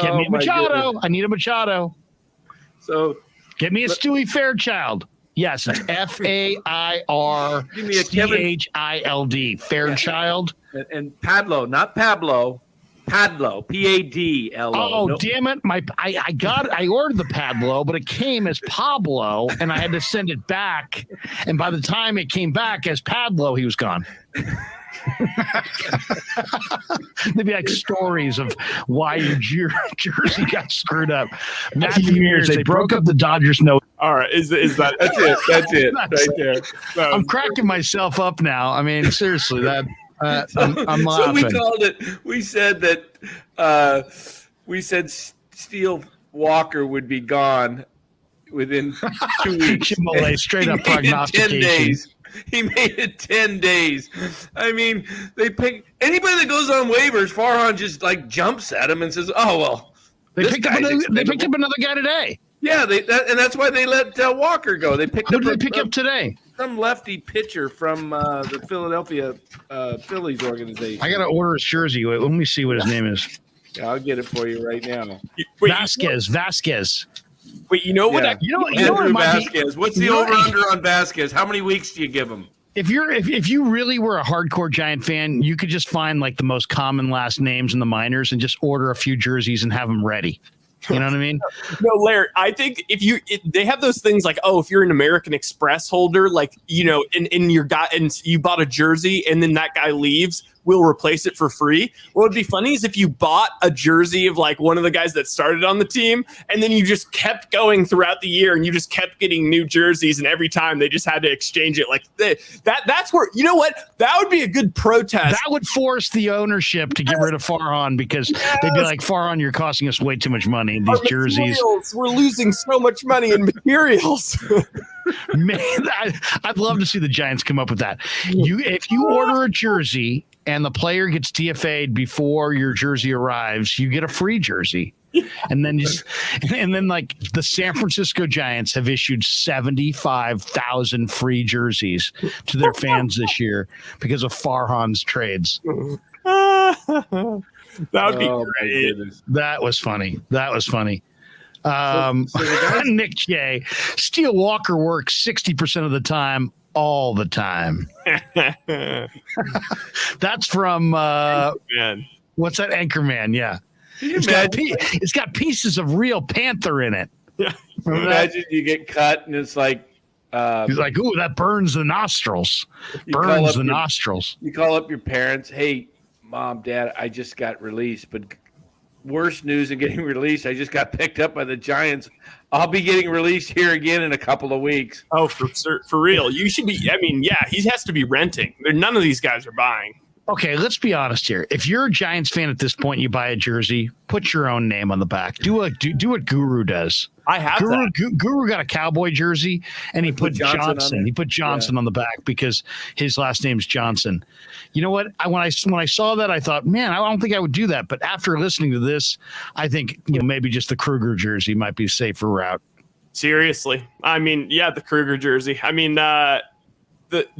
Get me a Machado. I need a Machado. So get me a Stewie Fairchild. Yes, it's Fairchild. Fairchild. And Padlo, not Pablo. Padlo, Padlo. Oh, damn it! I ordered the Padlo, but it came as Pablo, and I had to send it back. And by the time it came back as Padlo, he was gone. There'd be like stories of why your jersey got screwed up. Matthew Mears, they broke up the Dodgers. No. All right, is that? That's it right there. So, I'm cracking myself up now. I mean, seriously, that. I'm laughing. So we called it. We said that. We said Steel Walker would be gone within 2 weeks. Chimole, straight up prognostication. 10 days. He made it 10 days. I mean, they pick anybody that goes on waivers. Farhan just like jumps at him and says, "Oh well." They picked up another guy today. Yeah, and that's why they let Walker go. They picked Who did they pick up today? Some lefty pitcher from the Philadelphia Phillies organization. I got to order his jersey. Wait, let me see what his name is. Yeah, I'll get it for you right now. Vasquez. Wait, you know what? Yeah. You know Andrew Vasquez. What's the over/under on Vasquez? How many weeks do you give him? If you really were a hardcore Giant fan, you could just find like the most common last names in the minors and just order a few jerseys and have them ready. You know what I mean? No, Larry, I think they have those things like, if you're an American Express holder, like, and you bought a jersey and then that guy leaves, we'll replace it for free. What would be funny is if you bought a jersey of like one of the guys that started on the team, and then you just kept going throughout the year, and you just kept getting new jerseys, and every time they just had to exchange it. Like that's where, you know what? That would be a good protest. That would force the ownership to get rid of Farhan, because they'd be like, Farhan, you're costing us way too much money in these jerseys. We're losing so much money in materials. Man, I'd love to see the Giants come up with that. If you order a jersey and the player gets DFA'd before your jersey arrives, you get a free jersey. And then like the San Francisco Giants have issued 75,000 free jerseys to their fans this year because of Farhan's trades. That would be great. That was funny. Nick J. Steel Walker works 60% of the time, all the time. That's from what's that? Anchorman, yeah. It's got pieces of real panther in it. Yeah. Imagine you get cut and it's like he's like, ooh, that burns the nostrils. Burns the nostrils. You call up your parents, hey, Mom, Dad, I just got released, but worst news than getting released, I just got picked up by the Giants. I'll be getting released here again in a couple of weeks. Oh, for real. You should be. I mean, yeah, he has to be renting. None of these guys are buying. Okay, let's be honest here. If you're a Giants fan at this point, you buy a jersey, put your own name on the back. Do what Guru does. I have that. Guru got a Cowboy jersey, and he put Johnson. He put Johnson on the back because his last name's Johnson. You know what? When I saw that, I thought, man, I don't think I would do that. But after listening to this, I think maybe just the Krueger jersey might be a safer route. Seriously, I mean, yeah, the Krueger jersey. I mean, the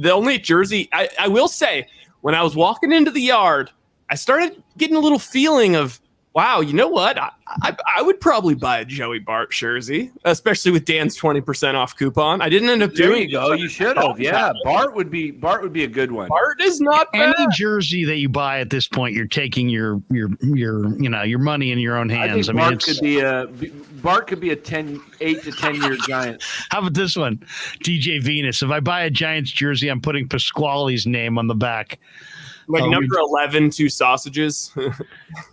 only jersey I will say, when I was walking into the yard, I started getting a little feeling of, wow, you know what? I would probably buy a Joey Bart jersey, especially with Dan's 20% off coupon. I didn't end up doing it. There you go. You should have. Yeah, Bart would be a good one. Bart is not bad. Any jersey that you buy at this point, you're taking your money in your own hands. Bart could be a 8 to 10 year Giant. How about this one? DJ Venus. If I buy a Giants jersey, I'm putting Pasquale's name on the back. Like number 11, 2 sausages.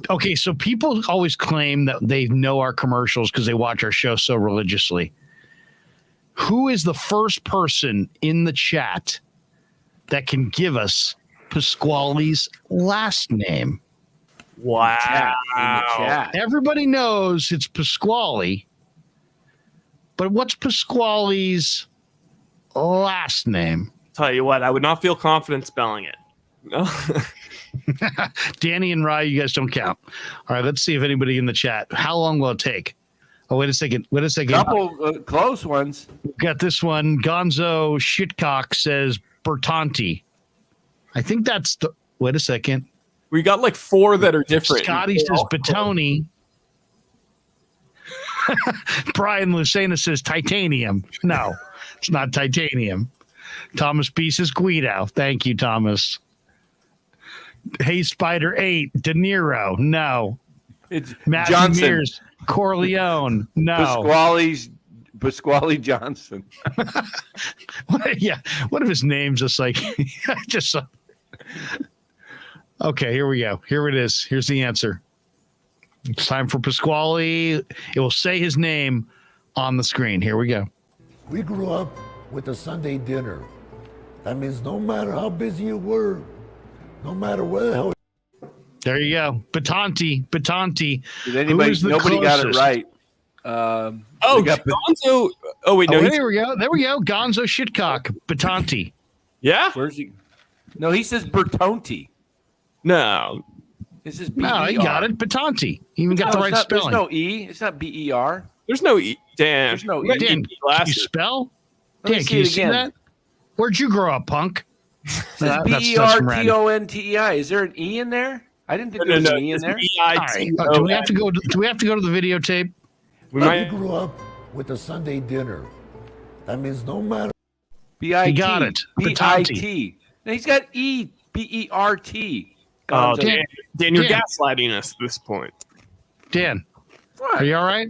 Okay, so people always claim that they know our commercials because they watch our show so religiously. Who is the first person in the chat that can give us Pasquale's last name? Wow. In the chat. Everybody knows it's Pasquale, but what's Pasquale's last name? Tell you what, I would not feel confident spelling it. No. Danny and Rye, you guys don't count. All right, let's see if anybody in the chat. How long will it take? Oh, wait a second. Couple close ones. Got this one. Gonzo Shitcock says Bertanti. I think that's the. Wait a second. We got like 4 that are different. Scotty says Batoni. Brian Lucena says titanium. No, it's not titanium. Thomas B says Guido. Thank you, Thomas. Hey, Spider 8, De Niro. No. It's Matthew Johnson. Mears, Corleone. No. Pasquale Johnson. What if his name's just like Okay, here we go. Here it is. Here's the answer. It's time for Pasquale. It will say his name on the screen. Here we go. We grew up with a Sunday dinner. That means no matter how busy you were, no matter where the hell. There you go. Batanti. Did nobody got it right. Gonzo. Oh, wait, no. There we go. Gonzo Shitcock. Batanti. Yeah? Where's he? No, he says Bertonti. No. This is B-E-R. No, he got it. Batanti. He even got the right spelling. There's no E. It's not B-E-R. There's no E. Dan. There's no E. Dan, can you spell? Dan, can you see that? Where'd you grow up, punk? It says B-E-R-T-O-N-T-E-I. Is there an E in there? I didn't think there was an E in there. All right. Do we have to go to the videotape? We grew up with a Sunday dinner. That means no matter. B-I-T. He got it. B-I-T. No, he's got E. B-E-R-T. Oh, Dan, you're gaslighting us at this point. Dan, what? Are you all right?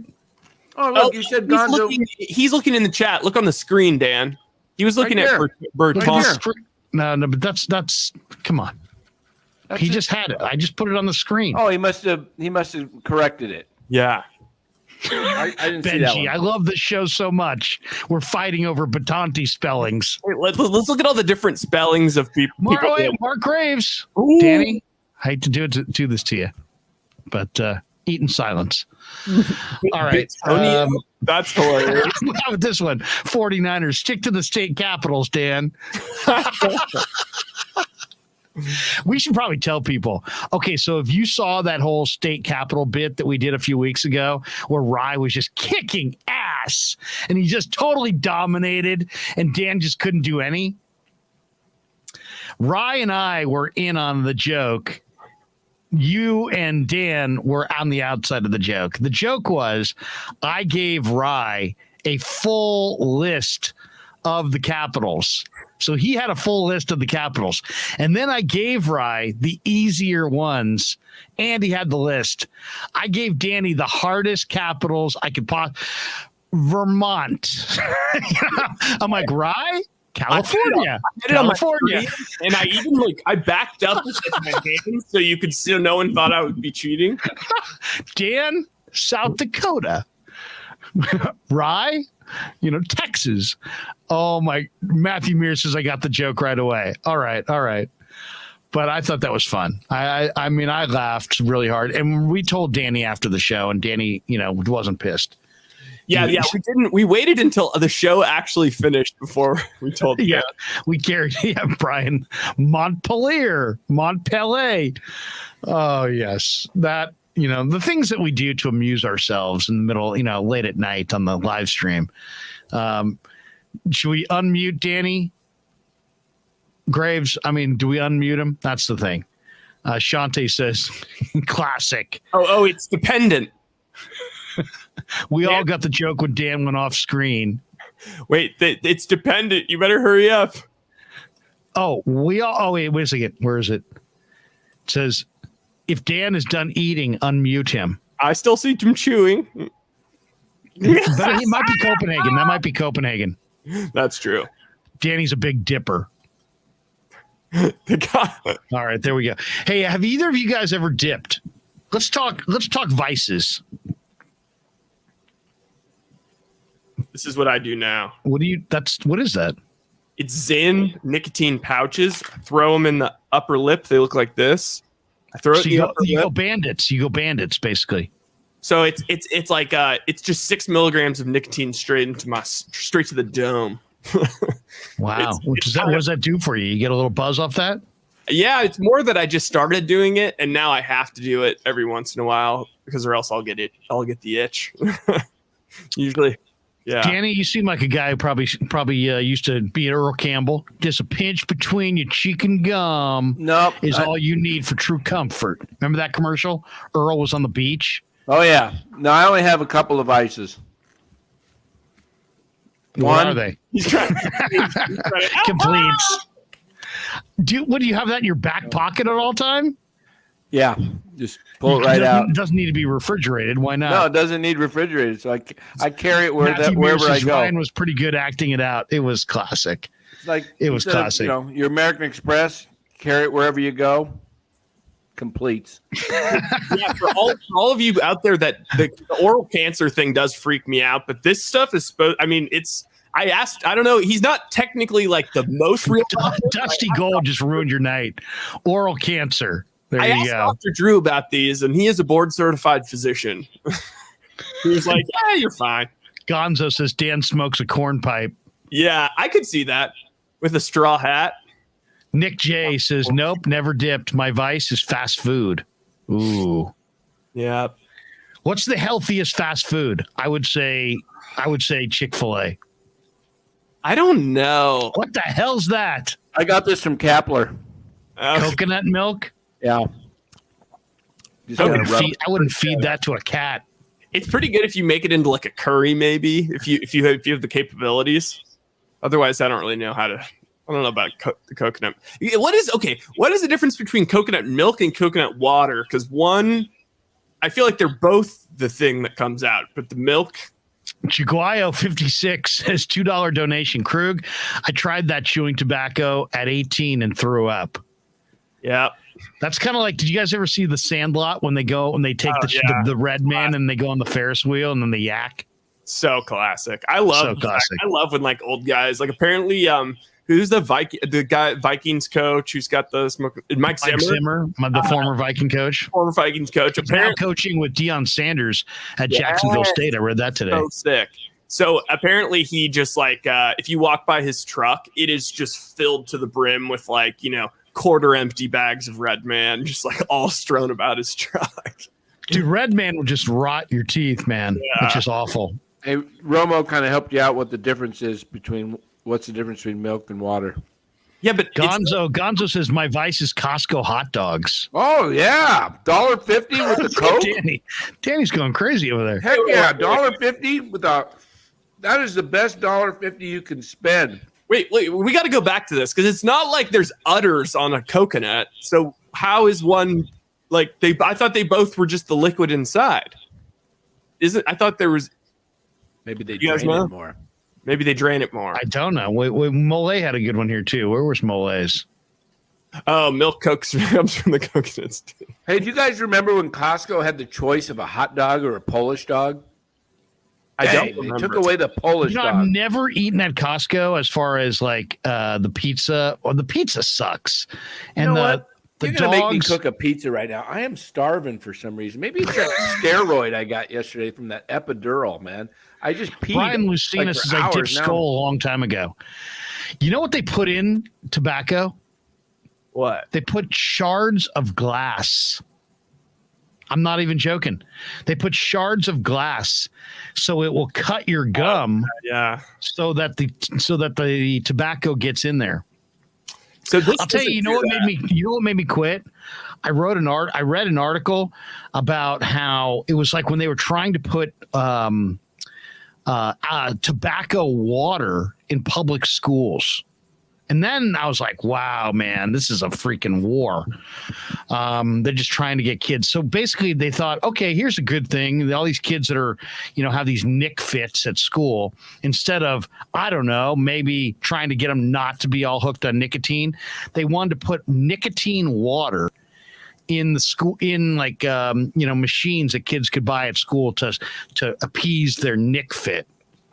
Oh, look, you said Gonzo. He's looking in the chat. Look on the screen, Dan. He was looking at Berton. No, but that's come on. He just had it. I just put it on the screen. Oh, he must have corrected it. Yeah. I didn't see that Benji, one. I love this show so much. We're fighting over Batanti spellings. Wait, let's look at all the different spellings of people. Mark Graves. Ooh. Danny, I hate to do this to you, but eat in silence. All right. That's hilarious. How about this one? 49ers, stick to the state capitals, Dan. We should probably tell people. Okay, so if you saw that whole state capital bit that we did a few weeks ago where Rye was just kicking ass and he just totally dominated and Dan just couldn't do any. Rye and I were in on the joke. You and Dan were on the outside of the joke. The joke was I gave Rye a full list of the capitals. So he had a full list of the capitals. And then I gave Rye the easier ones, and he had the list. I gave Danny the hardest capitals I could Vermont. I'm like, Rye? California. California. And I even I backed up with my hands so you could see no one thought I would be cheating. Dan, South Dakota. Rye, Texas. Oh my, Matthew Mears says I got the joke right away. All right. But I thought that was fun. I mean, I laughed really hard. And we told Danny after the show, and Danny, wasn't pissed. Yeah, we didn't. We waited until the show actually finished before we told him. Yeah, we carried Brian Montpelier. Oh, yes. That, the things that we do to amuse ourselves in the middle, late at night on the live stream. Should we unmute Danny Graves? I mean, do we unmute him? That's the thing. Shante says, classic. Oh, it's dependent. We all got the joke when Dan went off screen. Wait, it's dependent. You better hurry up. Oh, wait a second. Where is it? It says, if Dan is done eating, unmute him. I still see him chewing. But he might be Copenhagen. That might be Copenhagen. That's true. Danny's a big dipper. All right, there we go. Hey, have either of you guys ever dipped? Let's talk vices. This is what I do now. What is that? It's Zyn nicotine pouches. Throw them in the upper lip. They look like this. I throw it in the upper lip. You go bandits, basically. So it's like it's just 6 milligrams of nicotine straight to the dome. Wow. What does that do for you? You get a little buzz off that? Yeah, it's more that I just started doing it, and now I have to do it every once in a while because, or else I'll get the itch. Usually, yeah. Danny, you seem like a guy who probably used to be at Earl Campbell. Just a pinch between your cheek and gum. Nope, is all you need for true comfort. Remember that commercial? Earl was on the beach. Oh yeah. No, I only have a couple of ices. What are they? He's trying Completes. Do you have that in your back pocket at all time? Yeah, just pull it right out. It doesn't need to be refrigerated. Why not? No, it doesn't need refrigerated. So I carry it wherever I go. Ryan was pretty good acting it out. It was classic. It was classic. Your American Express, carry it wherever you go. Completes. Yeah, for all of you out there, that the oral cancer thing does freak me out, but this stuff is supposed. I mean, I asked. I don't know. He's not technically like the most real. Dusty Gold just ruined your night. Oral cancer. I asked Dr. Drew about these, and he is a board-certified physician. He was like, "Yeah, you're fine." Gonzo says Dan smokes a corn pipe. Yeah, I could see that with a straw hat. Nick J says, "Nope, never dipped. My vice is fast food." Ooh, yeah. What's the healthiest fast food? I would say Chick-fil-A. I don't know. What the hell's that? I got this from Kapler. Coconut milk. Yeah. I wouldn't feed that to a cat. It's pretty good if you make it into like a curry, maybe if you have the capabilities. Otherwise, I don't really know how to. I don't know about the coconut. What is the difference between coconut milk and coconut water? Because one, I feel like they're both the thing that comes out, but the milk. Chiguayo 56 says $2 donation. Krueg, I tried that chewing tobacco at 18 and threw up. Yeah. That's kind of like, did you guys ever see the Sandlot when they take the red man and they go on the Ferris wheel and then they yak? So classic. I love when like old guys, like apparently who's the Vikings coach who's got the smoke? Mike Zimmer, the former Viking coach. Former Vikings coach. He's now coaching with Deion Sanders at Jacksonville State. I read that today. So sick. So apparently he just like if you walk by his truck, it is just filled to the brim with like, quarter empty bags of Red Man, just like all strewn about his truck. Dude, Red Man will just rot your teeth, man. Yeah. It's just awful. Hey, Romo kind of helped you out what the difference is between milk and water. Yeah, but Gonzo says my vice is Costco hot dogs. Oh yeah, $1.50 with the Coke. Danny's going crazy over there. Heck yeah, $1.50 with that is the best $1.50 you can spend. Wait, we got to go back to this because it's not like there's udders on a coconut. So how is one like I thought they both were just the liquid inside. I thought there was. Maybe they drain it more. Maybe they drain it more. I don't know. Mole had a good one here too. Where was Mole's? Oh, milk comes from the coconuts too. Hey, do you guys remember when Costco had the choice of a hot dog or a Polish dog? I don't remember. They took away the Polish dog. I've never eaten at Costco as far as like the pizza. Or the pizza sucks. And what? The You're going to make me cook a pizza right now. I am starving for some reason. Maybe it's that steroid I got yesterday from that epidural, man. I just peed. Brian Lucinus says I dipped skull a long time ago. You know what they put in tobacco? What? They put shards of glass. I'm not even joking. They put shards of glass so it will cut your gum. So that the tobacco gets in there. So I'll tell you, you know what made me quit? I read an article about how it was like when they were trying to put tobacco water in public schools. And then I was like, wow, man, this is a freaking war. They're just trying to get kids. So basically they thought, okay, here's a good thing. All these kids that are, have these nick fits at school, instead of, I don't know, maybe trying to get them not to be all hooked on nicotine, they wanted to put nicotine water in the school, in like, machines that kids could buy at school to appease their nick fit.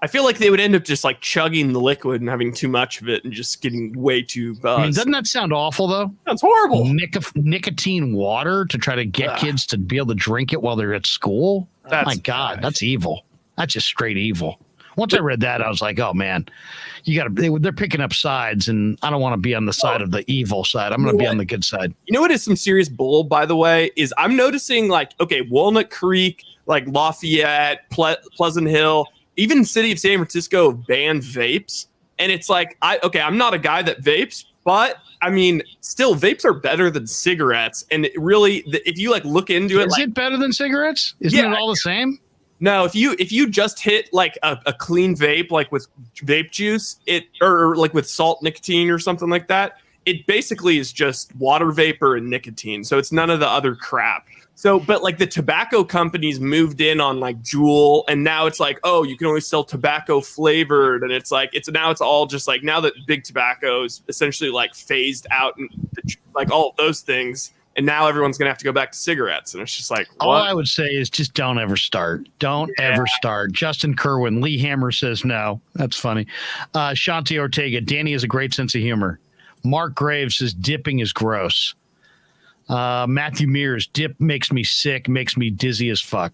I feel like they would end up just like chugging the liquid and having too much of it and just getting way too buzzed. I mean, doesn't that sound awful though? That's horrible. Nicotine water to try to get kids to be able to drink it while they're at school. My God, that's evil. That's just straight evil. Once I read that, I was like, oh man, they're picking up sides, and I don't want to be on the side of the evil side. I'm going to be on the good side. You know what is some serious bull, by the way, is I'm noticing like, okay, Walnut Creek, like Lafayette, Pleasant Hill, even city of San Francisco banned vapes. And it's like, I'm not a guy that vapes, but I mean, still vapes are better than cigarettes. And it really, if you like look into it, is it better than cigarettes? Isn't it all the same? No, if you just hit like a clean vape, like with vape juice, or like with salt nicotine or something like that, it basically is just water vapor and nicotine. So it's none of the other crap. So, but like the tobacco companies moved in on like Juul, and now it's like, oh, you can only sell tobacco flavored, and it's all just like, now that big tobacco is essentially like phased out and like all of those things, and now everyone's gonna have to go back to cigarettes, and it's just like, what? All I would say is just don't ever start. Don't ever start. Justin Kerwin, Lee Hammer says no. That's funny. Shanti Ortega, Danny has a great sense of humor. Mark Graves says dipping is gross. Matthew Mears, dip makes me sick, makes me dizzy as fuck.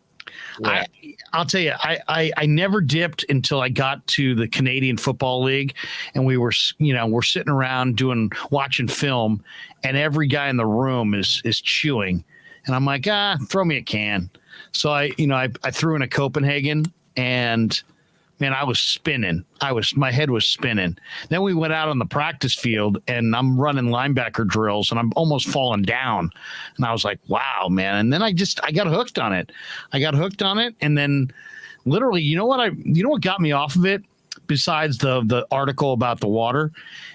Yeah. I'll tell you, I never dipped until I got to the Canadian Football League, and we're sitting around watching film, and every guy in the room is chewing, and I'm like, throw me a can. So I threw in a Copenhagen, and man, I was spinning. My head was spinning. Then we went out on the practice field, and I'm running linebacker drills, and I'm almost falling down. And I was like, wow, man. And then I got hooked on it. And then literally, you know what got me off of it? Besides the article about the water,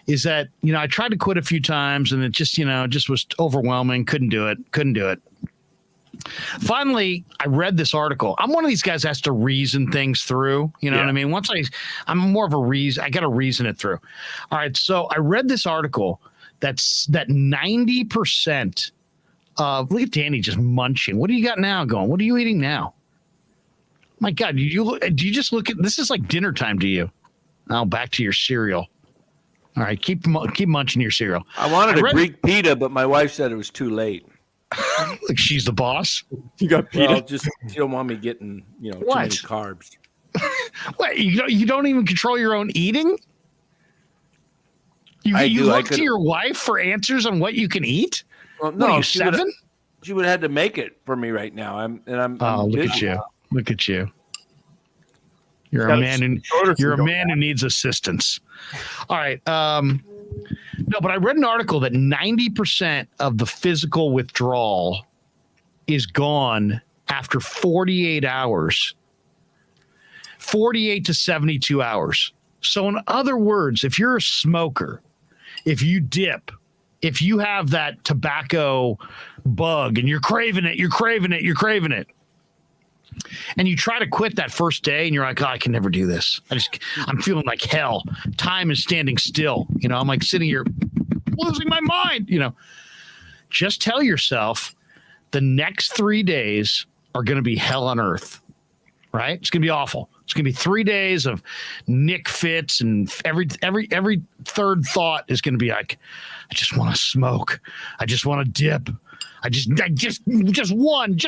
is that, I tried to quit a few times, and it just was overwhelming. Couldn't do it. Finally, I read this article. I'm one of these guys that has to reason things through. You know what I mean? I'm more of a reason. I got to reason it through. All right. So I read this article that 90% of, look at Danny just munching. What do you got now going? What are you eating now? My God, do you just look at, this is like dinner time to you. Now back to your cereal. All right, keep munching your cereal. I wanted a Greek pita, but my wife said it was too late. Like she's the boss. You got pita. Well, just she don't want me getting too many carbs. What, you don't even control your own eating? You look to your wife for answers on what you can eat? Well, no, what are you, 7? She would have had to make it for me right now. I'm look busy. at you. Look at you. You're a man who needs assistance. All right. No, but I read an article that 90% of the physical withdrawal is gone after 48 hours. 48 to 72 hours. So in other words, if you're a smoker, if you dip, if you have that tobacco bug and you're craving it, and you try to quit that first day and you're like, oh, I can never do this. I'm feeling like hell. Time is standing still. I'm like sitting here losing my mind. Just tell yourself the next 3 days are going to be hell on earth, right? It's going to be awful. It's going to be 3 days of Nick fits, and every third thought is going to be like, I just want to smoke. I just want to dip. I just one.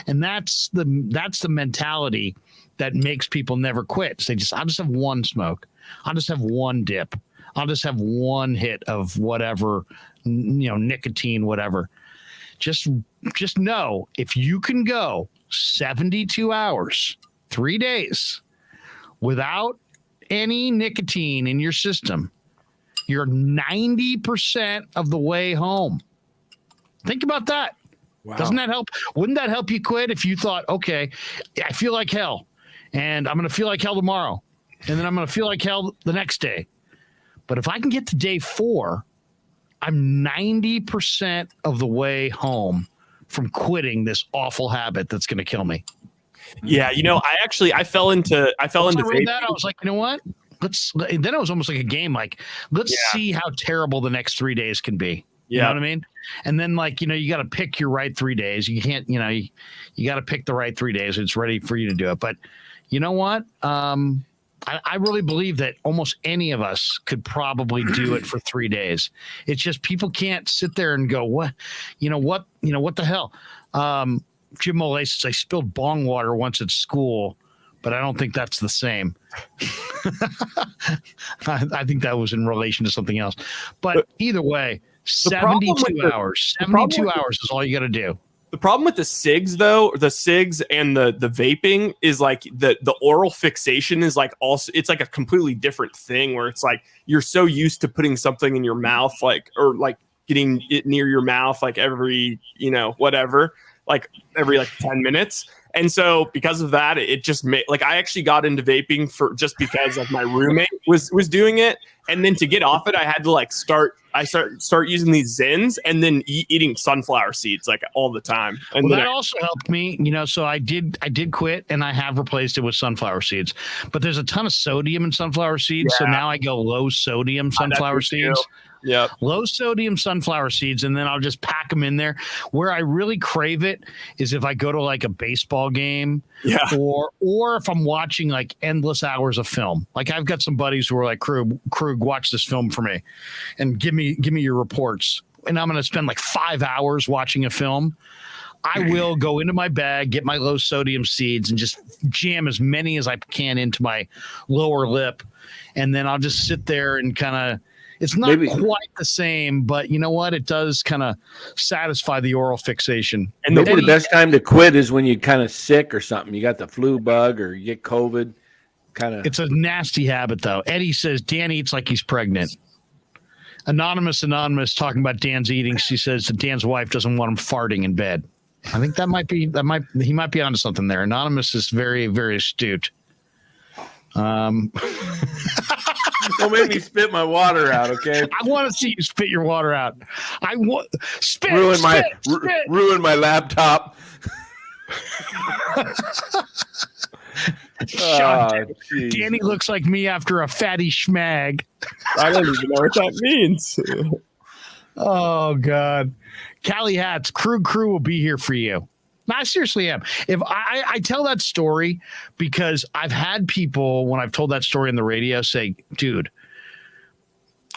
And that's the mentality that makes people never quit. So I'll just have one smoke. I'll just have one dip. I'll just have one hit of whatever, nicotine, whatever. Just know, if you can go 72 hours, 3 days without any nicotine in your system, you're 90% of the way home. Think about that. Wow. Doesn't that help? Wouldn't that help you quit if you thought, okay, I feel like hell, and I'm going to feel like hell tomorrow, and then I'm going to feel like hell the next day. But if I can get to day 4, I'm 90% of the way home from quitting this awful habit that's going to kill me. Yeah, I fell into vaping. That I was like, you know what? Then it was almost like a game. Like, let's see how terrible the next 3 days can be. You know what I mean? And then, you got to pick your right 3 days. You can't, you got to pick the right 3 days. It's ready for you to do it. But you know what? I really believe that almost any of us could probably do it for 3 days. It's just people can't sit there and go, what the hell? Jim Molay says, I spilled bong water once at school, but I don't think that's the same. I think that was in relation to something else. But either way, 72 hours. 72 hours is all you got to do. The problem with the cigs, though, the cigs and the vaping is like the oral fixation is like also, it's like a completely different thing where it's like you're so used to putting something in your mouth, or getting it near your mouth, like every, whatever, like every 10 minutes. And so because of that, it just made, I actually got into vaping just because my roommate was doing it. And then to get off it, I had to start using these Zens and then eating sunflower seeds all the time. And that also helped me, so I did quit, and I have replaced it with sunflower seeds. But there's a ton of sodium in sunflower seeds, so now I go low sodium sunflower seeds. Yeah, low sodium sunflower seeds, and then I'll just pack them in there. Where I really crave it is if I go to a baseball game, or if I'm watching endless hours of film. I've got some buddies who are like, Krueg, watch this film for me, and give me your reports. And I'm going to spend 5 hours watching a film. I will go into my bag, get my low sodium seeds, and just jam as many as I can into my lower lip, and then I'll just sit there and kind of. It's not quite the same, but you know what? It does kind of satisfy the oral fixation. And the best time to quit is when you're kind of sick or something. You got the flu bug or you get COVID. It's a nasty habit, though. Eddie says Dan eats like he's pregnant. Anonymous talking about Dan's eating. She says that Dan's wife doesn't want him farting in bed. I think he might be onto something there. Anonymous is very, very astute. Don't make me spit my water out, okay? I want to see you spit your water out. I want ruin my laptop. Shante. geez. Danny looks like me after a fatty schmag. I don't even know what that means. Oh God, Callie Hats, crew will be here for you. No, I seriously am. If I tell that story because I've had people when I've told that story on the radio say, dude,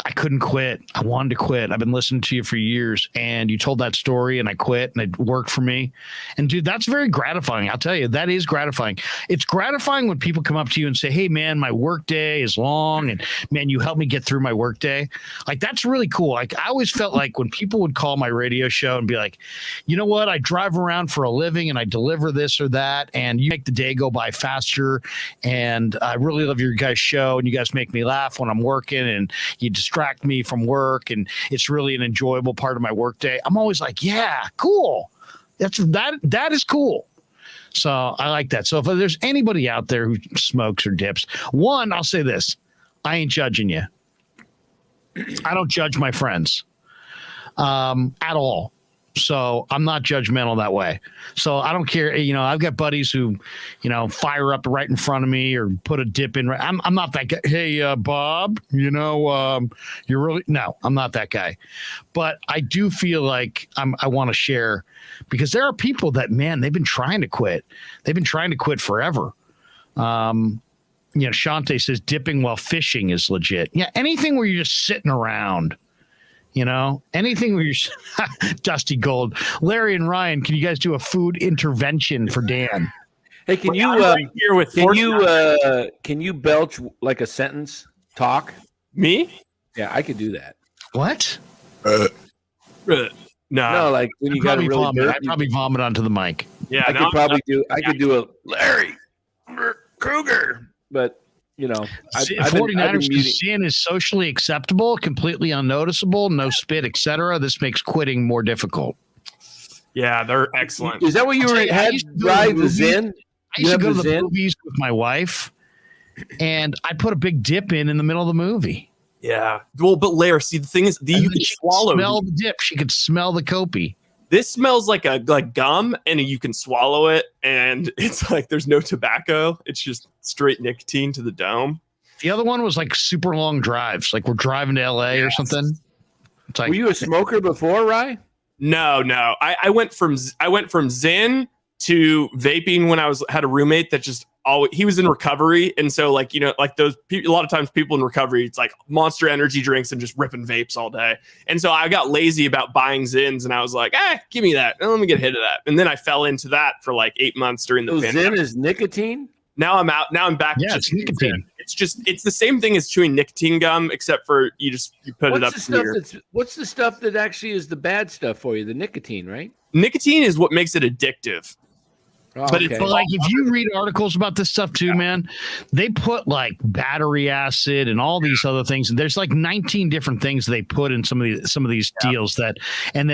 I couldn't quit. I wanted to quit. I've been listening to you for years and you told that story and I quit and it worked for me. And dude, that's very gratifying. I'll tell you, that is gratifying. It's gratifying when people come up to you and say, hey man, my work day is long and man, you helped me get through my work day. Like that's really cool. Like I always felt like when people would call my radio show and be like, you know what? I drive around for a living and I deliver this or that and you make the day go by faster. And I really love your guys' show and you guys make me laugh when I'm working and you distract me from work and it's really an enjoyable part of my workday. I'm always like, yeah, cool. That is cool. So I like that. So if there's anybody out there who smokes or dips, one, I'll say this, I ain't judging you. I don't judge my friends at all. So I'm not judgmental that way. So I don't care. You know, I've got buddies who, you know, fire up right in front of me or put a dip in. I'm not that guy. Hey, Bob, you know, you're really, no, I'm not that guy. But I do feel like I want to share because there are people that, man, they've been trying to quit. They've been trying to quit forever. You know, Shante says dipping while fishing is legit. Yeah. Anything where you're just sitting around. You know, anything where you're Dusty Gold, Larry and Ryan, can you guys do a food intervention for Dan? Hey, can you belch like a sentence? Talk. Me? Yeah, I could do that. What? No, like when you got to really vomit. I probably vomit onto the mic. Yeah, I could do a Larry Krueger, but you know, I've 49ers sin is socially acceptable, completely unnoticeable, no spit, etc. This makes quitting more difficult. Yeah, they're excellent. Is that what you had? Drive the Zen? I used to go to the movies with my wife, and I put a big dip in the middle of the movie. Yeah. Well, but Larry, see, the thing is, you can swallow. Smell the dip. She could smell the Kopi. This smells like gum, and you can swallow it, and it's like there's no tobacco. It's just straight nicotine to the dome. The other one was like super long drives, like we're driving to LA or something. It's like, were you a smoker before, Rye? No. I went from Zen to vaping when I had a roommate that just he was in recovery, and so like, you know, like those people, a lot of times people in recovery, it's like Monster energy drinks and just ripping vapes all day. And so I got lazy about buying Zins, and I was like, give me that, and let me get a hit of that. And then I fell into that for like 8 months during the pandemic. Zen is nicotine. Now I'm out. Now I'm back. Yeah, it's nicotine. It's the same thing as chewing nicotine gum, except for you put it up here. What's the stuff that actually is the bad stuff for you? The nicotine, right? Nicotine is what makes it addictive. Oh, but it's like if you read articles about this stuff too, man, they put like battery acid and all these other things, and there's like 19 different things they put in some of these deals and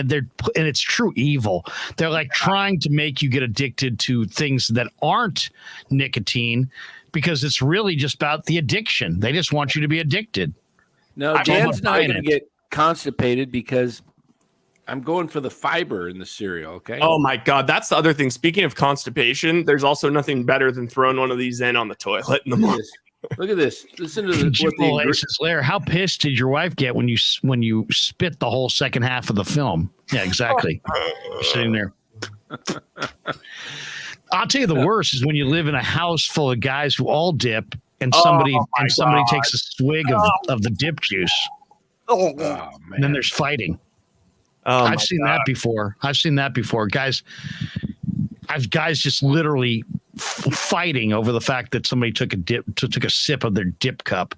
it's true evil. They're like trying to make you get addicted to things that aren't nicotine because it's really just about the addiction. They just want you to be addicted. No, Dan's not going to get constipated because I'm going for the fiber in the cereal, okay? Oh, my God. That's the other thing. Speaking of constipation, there's also nothing better than throwing one of these in on the toilet in the morning. Look at this. Listen to Larry, how pissed did your wife get when you spit the whole second half of the film? Yeah, exactly. You're sitting there. I'll tell you the worst is when you live in a house full of guys who all dip and somebody takes a swig of the dip juice. Oh, man. And then there's fighting. I've seen that before. Guys just literally fighting over the fact that somebody took a sip of their dip cup.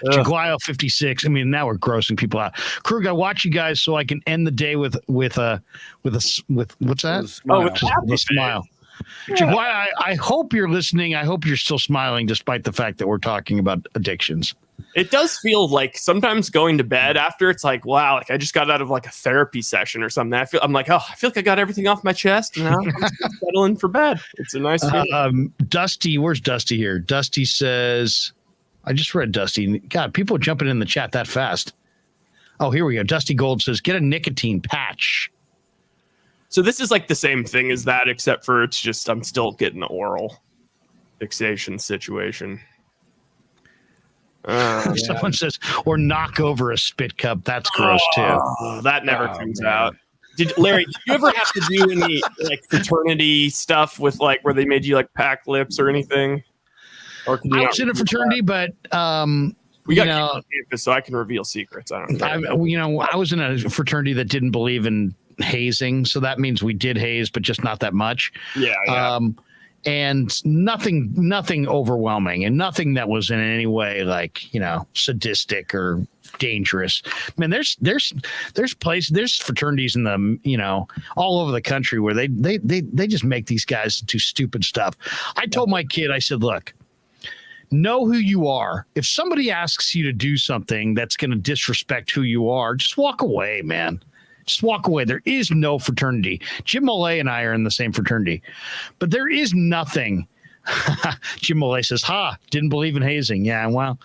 Jaguayo 56. I mean, now we're grossing people out. Krueg, I watch you guys so I can end the day with what's that? With a smile. Jaguayo, I hope you're listening. I hope you're still smiling despite the fact that we're talking about addictions. It does feel like sometimes going to bed after, it's like, wow, like I just got out of like a therapy session or something. I feel like I got everything off my chest and now I'm settling for bed. It's a nice feeling. Dusty, where's Dusty here? Dusty says, I just read Dusty. God, people are jumping in the chat that fast. Oh, here we go. Dusty Gold says, get a nicotine patch. So this is like the same thing as that, except for it's just I'm still getting oral. fixation situation. Someone says, or knock over a spit cup. That's gross too. That never comes out. Larry, did you ever have to do any like fraternity stuff with like where they made you like pack lips or anything? Or I was in a fraternity, but we got on campus, so I can reveal secrets. I don't care. I was in a fraternity that didn't believe in hazing, so that means we did haze, but just not that much. Yeah. And nothing overwhelming, and nothing that was in any way like sadistic or dangerous. I mean, there's fraternities in the all over the country where they just make these guys do stupid stuff. I told my kid, I said, look, know who you are. If somebody asks you to do something that's going to disrespect who you are, just walk away, man. Just walk away. There is no fraternity. Jim Mollet and I are in the same fraternity, but there is nothing. Jim Mollet says, didn't believe in hazing. Yeah, well,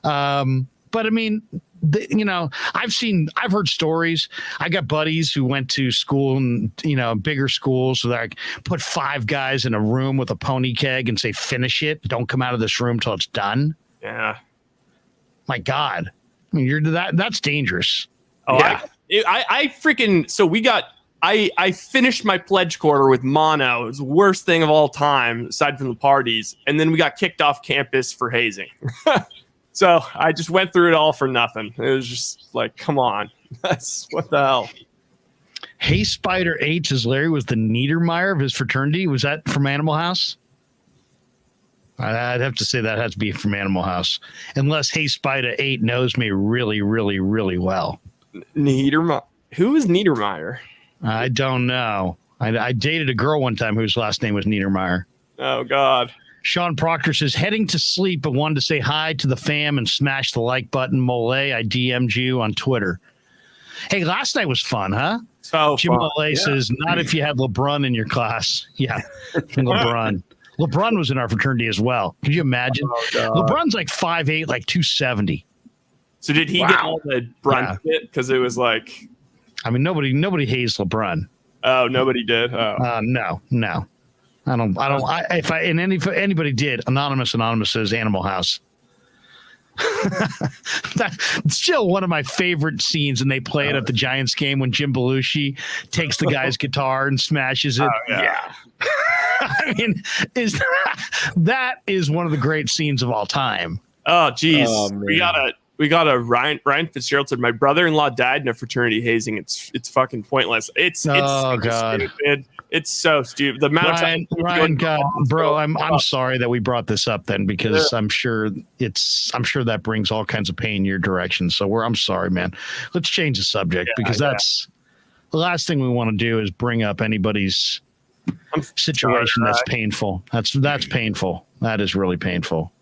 but I mean, I've heard stories. I got buddies who went to school and, bigger schools. So like put 5 guys in a room with a pony keg and say, finish it. Don't come out of this room till it's done. Yeah. My God. I mean, that's dangerous. Oh, yeah. I finished my pledge quarter with mono. It was the worst thing of all time, aside from the parties. And then we got kicked off campus for hazing. So I just went through it all for nothing. It was just like, come on. That's what the hell. Hey, Spider 8 says Larry was the Niedermeyer of his fraternity. Was that from Animal House? I'd have to say that has to be from Animal House. Unless Hey, Spider 8 knows me really, really, really well. Niedermeyer. Who is Niedermeyer? I don't know. I dated a girl one time whose last name was Niedermeyer. Oh, God. Sean Proctor says, heading to sleep, but wanted to say hi to the fam and smash the like button. Mollet, I DM'd you on Twitter. Hey, last night was fun, huh? So Jim Mollet says, not if you had LeBron in your class. Yeah, LeBron. LeBron was in our fraternity as well. Could you imagine? LeBron's like 5'8", like 270. So did he get all the brunt bit? Because it was like, I mean, nobody hazed LeBron. Oh, nobody did. Oh, no. If anybody did, anonymous says Animal House. That's still one of my favorite scenes, and they play it at the Giants game when Jim Belushi takes the guy's guitar and smashes it. Yeah. I mean, that is one of the great scenes of all time. Oh, geez. We got a Ryan Fitzgerald said, my brother-in-law died in a fraternity hazing. It's fucking pointless. It's so God. Stupid. It's so stupid. The amount Ryan, God, bro, I'm sorry that we brought this up then, because I'm sure that brings all kinds of pain your direction. So I'm sorry, man. Let's change the subject, because that's the last thing we want to do is bring up anybody's situation that's painful. That's painful. That is really painful.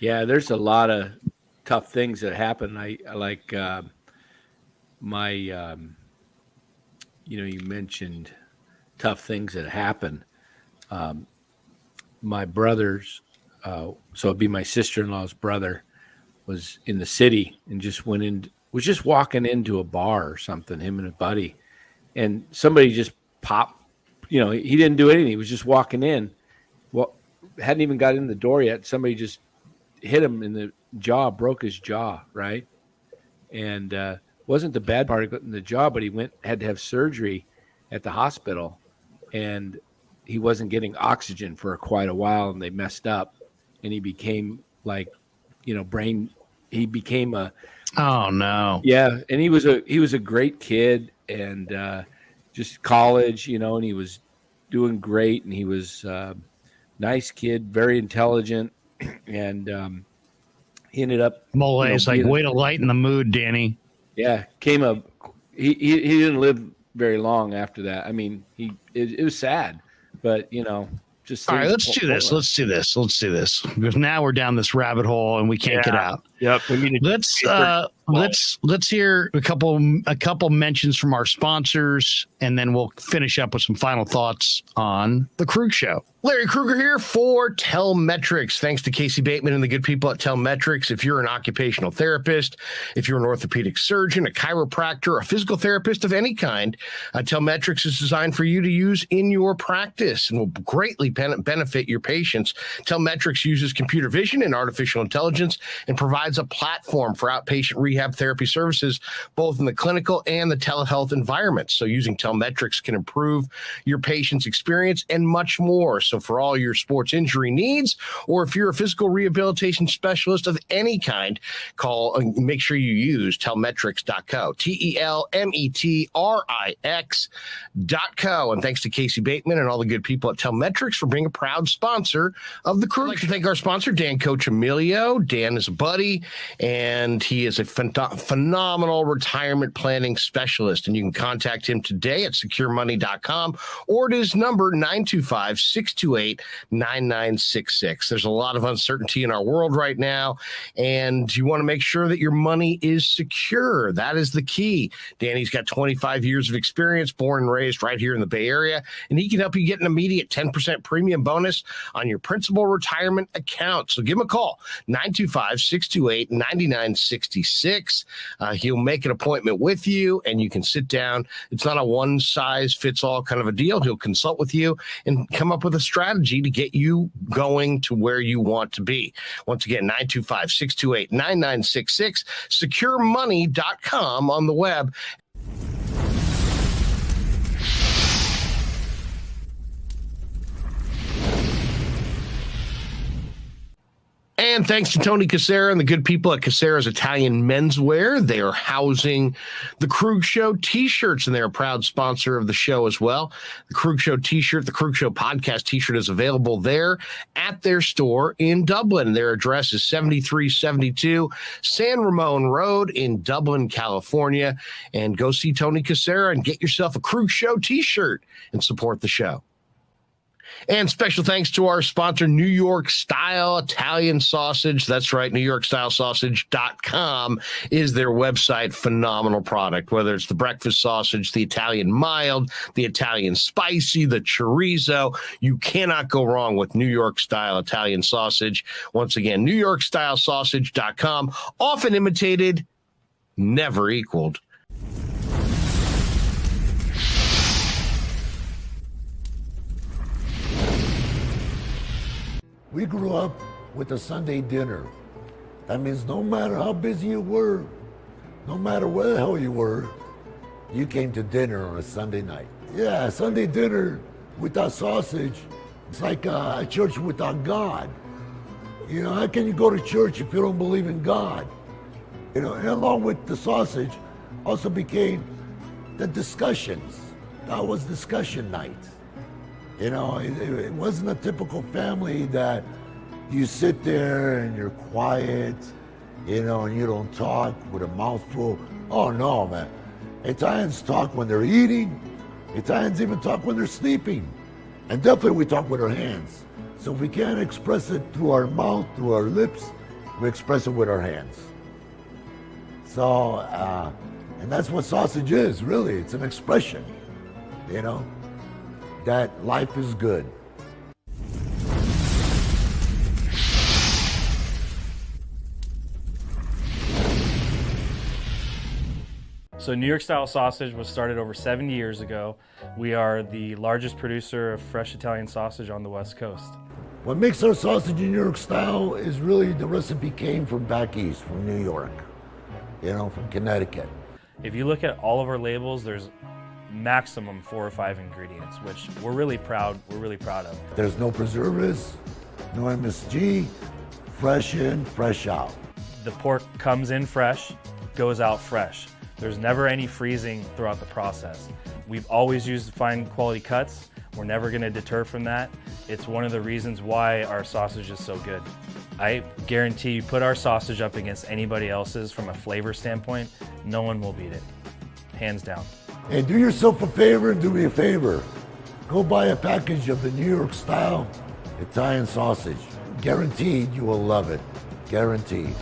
Yeah, there's a lot of tough things that happen. I like my you mentioned tough things that happen. My brother's so it'd be my sister-in-law's brother was in the city and was just walking into a bar or something, him and a buddy, and somebody just popped. He didn't do anything. He was just walking in. Well, hadn't even got in the door yet. Somebody just hit him in the jaw, broke his jaw, right? And wasn't the bad part in the jaw, but he had to have surgery at the hospital, and he wasn't getting oxygen for quite a while, and they messed up, and he became he became a oh no. Yeah, and he was a great kid, and just college, and he was doing great, and he was nice kid, very intelligent, and he ended up. Mollet's like, way to lighten the mood, Danny. Yeah, he didn't live very long after that. I mean, it was sad, but just. All right, let's do this. Because now we're down this rabbit hole and we can't get out. Yep. We need to let's hear a couple mentions from our sponsors, and then we'll finish up with some final thoughts on the Krueg Show. Larry Krueger here for Telmetrics. Thanks to Casey Bateman and the good people at Telmetrics. If you're an occupational therapist, if you're an orthopedic surgeon, a chiropractor, a physical therapist of any kind, Telmetrics is designed for you to use in your practice and will greatly benefit your patients. Telmetrics uses computer vision and artificial intelligence and provides a platform for outpatient rehab therapy services, both in the clinical and the telehealth environments. So using Telmetrics can improve your patient's experience and much more. So for all your sports injury needs, or if you're a physical rehabilitation specialist of any kind, make sure you use telmetrics.co, TELMETRIX.co. And thanks to Casey Bateman and all the good people at Telmetrics for being a proud sponsor of the Krueg. I'd like to thank our sponsor, Dan Coccimilgio. Dan is a buddy, and he is a phenomenal retirement planning specialist. And you can contact him today at securemoney.com or at his number, 925-628-9966. There's a lot of uncertainty in our world right now, and you want to make sure that your money is secure. That is the key. Danny's got 25 years of experience, born and raised right here in the Bay Area, and he can help you get an immediate 10% premium bonus on your principal retirement account. So give him a call, 925-628-9966. He'll make an appointment with you, and you can sit down. It's not a one-size-fits-all kind of a deal. He'll consult with you and come up with a strategy to get you going to where you want to be. Once again, 925-628-9966, securemoney.com on the web. And thanks to Tony Cassera and the good people at Cassera's Italian Menswear. They are housing the Krueg Show t-shirts, and they're a proud sponsor of the show as well. The Krueg Show t-shirt, the Krueg Show podcast t-shirt is available there at their store in Dublin. Their address is 7372 San Ramon Road in Dublin, California. And go see Tony Cassera and get yourself a Krueg Show t-shirt and support the show. And special thanks to our sponsor, New York Style Italian Sausage. That's right, NewYorkStyleSausage.com is their website. Phenomenal product, whether it's the breakfast sausage, the Italian mild, the Italian spicy, the chorizo. You cannot go wrong with New York Style Italian Sausage. Once again, NewYorkStyleSausage.com. Often imitated, never equaled. We grew up with a Sunday dinner. That means no matter how busy you were, no matter where the hell you were, you came to dinner on a Sunday night. Yeah, Sunday dinner without sausage, it's like a church without God. You know, how can you go to church if you don't believe in God? You know, and along with the sausage also became the discussions. That was discussion night. You know, it wasn't a typical family that you sit there and you're quiet, you know, and you don't talk with a mouthful. Oh, no, man. Italians talk when they're eating. Italians even talk when they're sleeping. And definitely we talk with our hands. So if we can't express it through our mouth, through our lips, we express it with our hands. So, and that's what sausage is, really. It's an expression, you know, that life is good. So New York Style Sausage was started over 70 years ago. We are the largest producer of fresh Italian sausage on the West Coast. What makes our sausage in New York style is really the recipe came from back east, from New York, you know, from Connecticut. If you look at all of our labels, there's maximum 4 or 5 ingredients, which we're really proud of. There's no preservatives, no MSG, fresh in, fresh out. The pork comes in fresh, goes out fresh. There's never any freezing throughout the process. We've always used fine quality cuts. We're never gonna deter from that. It's one of the reasons why our sausage is so good. I guarantee you put our sausage up against anybody else's from a flavor standpoint, no one will beat it, hands down. And do yourself a favor and do me a favor. Go buy a package of the New York style Italian sausage. Guaranteed you will love it. Guaranteed.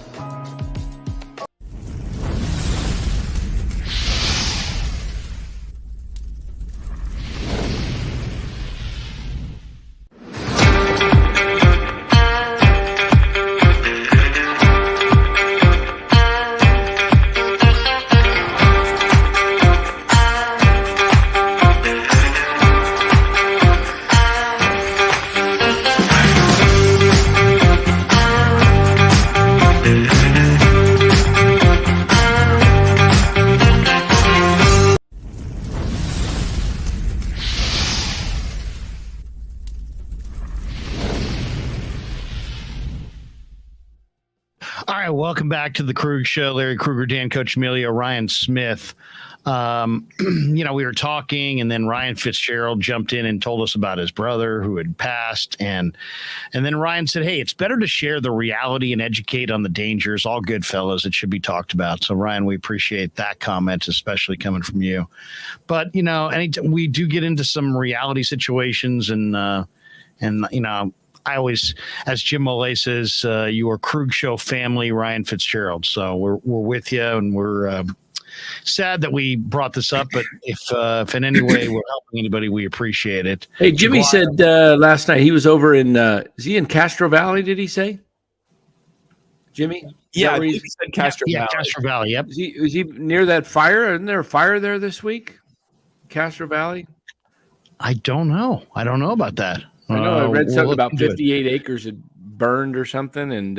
Welcome back to the Krueg Show. Larry Krueger, Dan Coccimilgio, Ryan Smith. We were talking, and then Ryan Fitzgerald jumped in and told us about his brother who had passed, and then Ryan said, "Hey, it's better to share the reality and educate on the dangers. All good fellas, it should be talked about." So, Ryan, we appreciate that comment, especially coming from you. But anytime we do get into some reality situations, and I always, as Jim Molay says, you are Krueg Show family, Ryan Fitzgerald. So we're with you, and we're sad that we brought this up. But if in any way we're helping anybody, we appreciate it. Hey, Jimmy said last night he was over in. Is he in Castro Valley? Did he say? Jimmy? Yeah, he said Castro Valley. Castro Valley. Yep. Is he near that fire? Isn't there a fire there this week? Castro Valley? I don't know. I don't know about that. I know I read something about into it. 58 acres had burned or something, and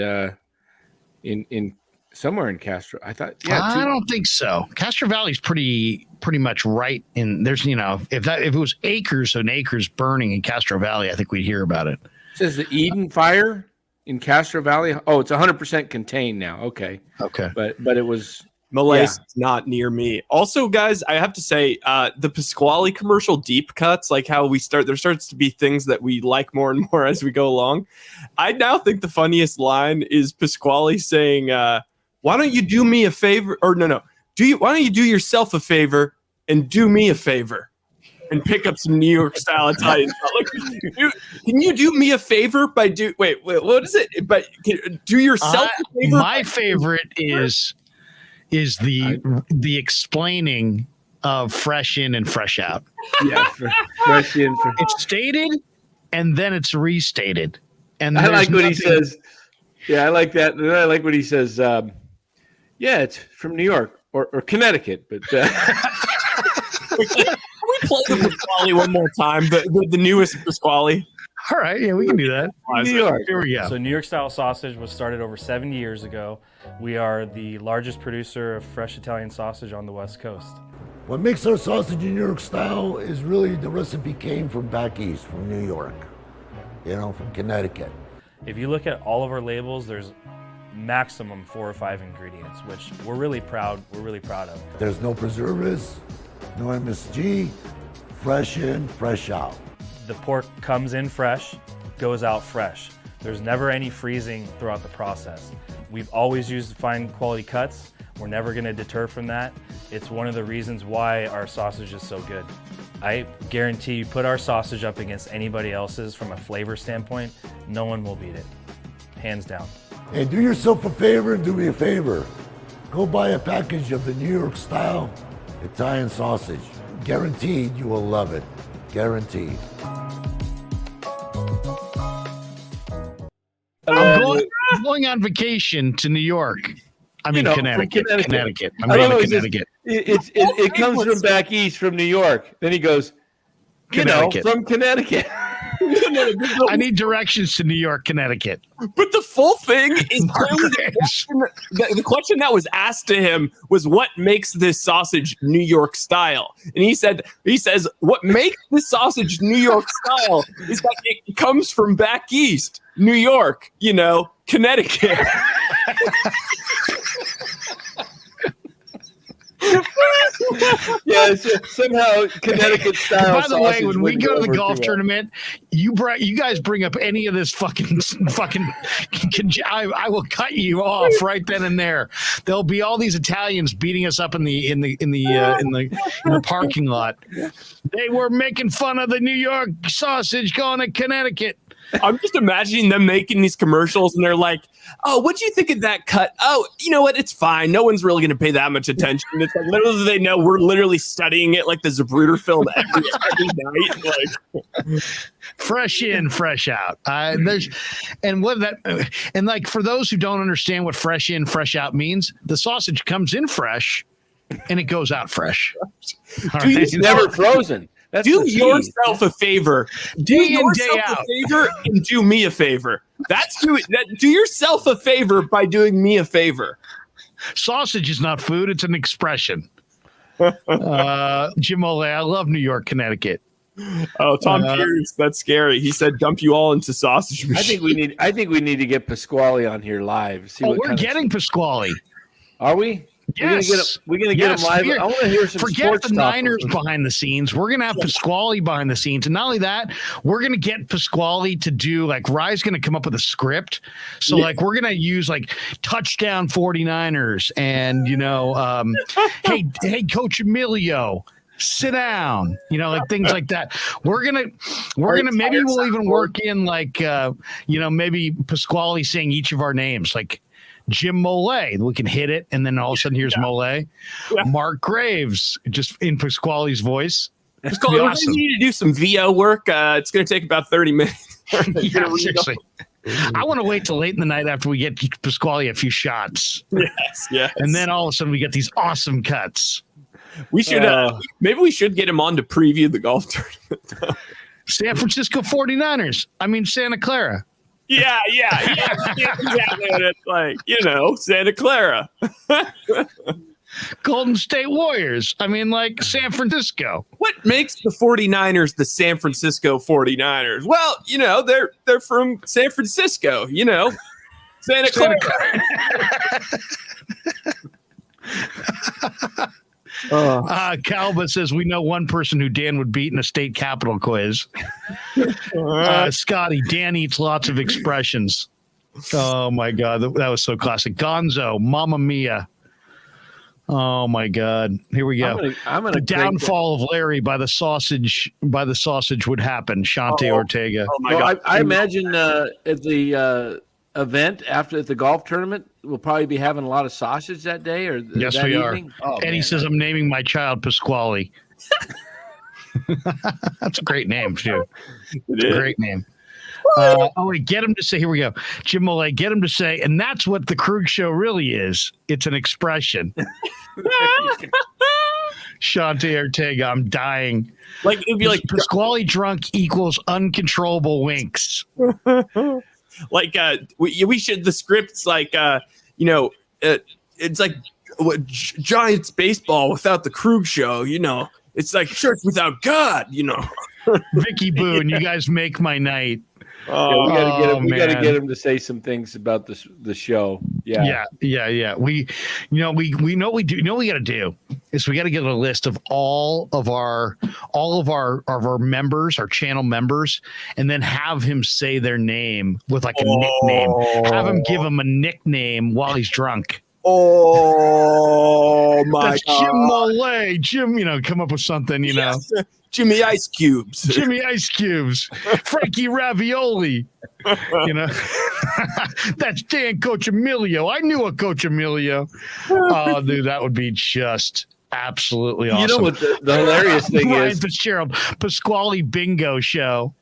in somewhere in Castro. I thought, I don't think so. Castro Valley's pretty much right in. There's if it was acres and acres burning in Castro Valley, I think we'd hear about it. It says the Eden fire in Castro Valley. Oh, it's 100% contained now. Okay. But it was. Malay's not near me. Also, guys, I have to say, the Pasquale commercial deep cuts, like how there starts to be things that we like more and more as we go along. I now think the funniest line is Pasquale saying, "Why don't you do me a favor?" Or no. Why don't you do yourself a favor and do me a favor and pick up some New York style Italian? Can you do me a favor by wait, what is it? But do yourself a favor. My favorite is the explaining of fresh in and fresh out. Yeah, fresh in. It's stated and then it's restated. And I like what he says. Yeah, I like that. And I like what he says. It's from New York or Connecticut, but we play the Pasquale one more time. The newest Pasquale. All right, yeah, we can do that. New York. Here we go. So New York style sausage was started over 70 years ago. We are the largest producer of fresh Italian sausage on the West Coast. What makes our sausage in New York style is really the recipe came from back east, from New York, from Connecticut. If you look at all of our labels, there's maximum 4 or 5 ingredients, which we're really proud of. There's no preservatives, no MSG, fresh in, fresh out. The pork comes in fresh, goes out fresh. There's never any freezing throughout the process. We've always used fine quality cuts. We're never going to deter from that. It's one of the reasons why our sausage is so good. I guarantee you put our sausage up against anybody else's from a flavor standpoint, no one will beat it. Hands down. Hey, do yourself a favor and do me a favor. Go buy a package of the New York style Italian sausage. Guaranteed you will love it. Guaranteed. I'm going on vacation to New York. I'm in Connecticut. Connecticut. I'm going to Connecticut. It comes from back east from New York. Then he goes, from Connecticut. I need directions to New York, Connecticut. But the full thing is the question that was asked to him was, what makes this sausage New York style? And he says, what makes this sausage New York style is that it comes from back east, New York, Connecticut. Yeah, somehow Connecticut style. By the way, when we go to the golf tournament, you guys bring up any of this fucking. I will cut you off right then and there. There'll be all these Italians beating us up in the parking lot. They were making fun of the New York sausage going to Connecticut. I'm just imagining them making these commercials, and they're like, "Oh, what do you think of that cut? Oh, you know what? It's fine. No one's really going to pay that much attention." It's like, little do they know, we're literally studying it like the Zapruder film every night. Like, fresh in, fresh out. For those who don't understand what fresh in, fresh out means, the sausage comes in fresh, and it goes out fresh. It's never frozen. Do yourself a favor. Do yourself a favor and do me a favor. Do yourself a favor by doing me a favor. Sausage is not food; it's an expression. Jim Olay, I love New York, Connecticut. Oh, Tom Pierce, that's scary. He said, "Dump you all into sausage machine." I think we need to get Pasquale on here live. See what we're getting Pasquale. Are we? Yes. We're gonna get him live. I want to hear some Forget sports the talk. Niners behind the scenes. We're gonna have Pasquale behind the scenes, and not only that, we're gonna get Pasquale to do like Rye's gonna come up with a script. So like we're gonna use like touchdown 49ers, and hey Coach Emilio, sit down. Like things like that. We're gonna maybe we'll even work in like maybe Pasquale saying each of our names like. Jim Molay, we can hit it, and then all of a sudden here's Molay. Yeah. Mark Graves, just in Pasquale's voice. Pasquale, awesome. We need to do some VO work. It's going to take about 30 minutes. Yeah, seriously. I want to wait till late in the night after we get Pasquale a few shots. Yes. And then all of a sudden we get these awesome cuts. We should maybe we should get him on to preview the golf tournament. San Francisco 49ers. I mean Santa Clara. Yeah, exactly what it's like. Santa Clara. Golden State Warriors. I mean, like San Francisco. What makes the 49ers the San Francisco 49ers? Well, they're from San Francisco, Santa Clara. Calba says we know one person who Dan would beat in a state capitol quiz. Scotty, Dan eats lots of expressions. Oh my God, that was so classic. Gonzo, Mamma Mia. Oh my God, here we go. The downfall of Larry by the sausage would happen. Shante Ortega. Oh my God. I imagine at the event after the golf tournament, we'll probably be having a lot of sausage that day or yes, that we evening. Are. And he says, I'm naming my child Pasquale. That's a great name, too. It's a great name. Get him to say, here we go. Jim Molay, get him to say, and that's what the Krueg show really is. It's an expression. Shante Ortega, I'm dying. Like, it'd be like Pasquale drunk equals uncontrollable winks. Like we should the script's like it's like Giants baseball without the Krueg show, it's like church without God, Vicky Boone, you guys make my night. We got to get him to say some things about the show. Yeah. We know what we do. You know what we got to do is we got to get a list of all of our members, our channel members, and then have him say their name with like a nickname. Have him give him a nickname while he's drunk. Oh my That's God. Jim Molay. Jim, come up with something, Yes. Jimmy Ice Cubes. Frankie Ravioli. That's Dan Coccimilgio. I knew a Coccimilgio. Oh, dude, that would be just absolutely awesome. You know what the hilarious thing Ryan is? Fitzgerald, Pasquale Bingo Show.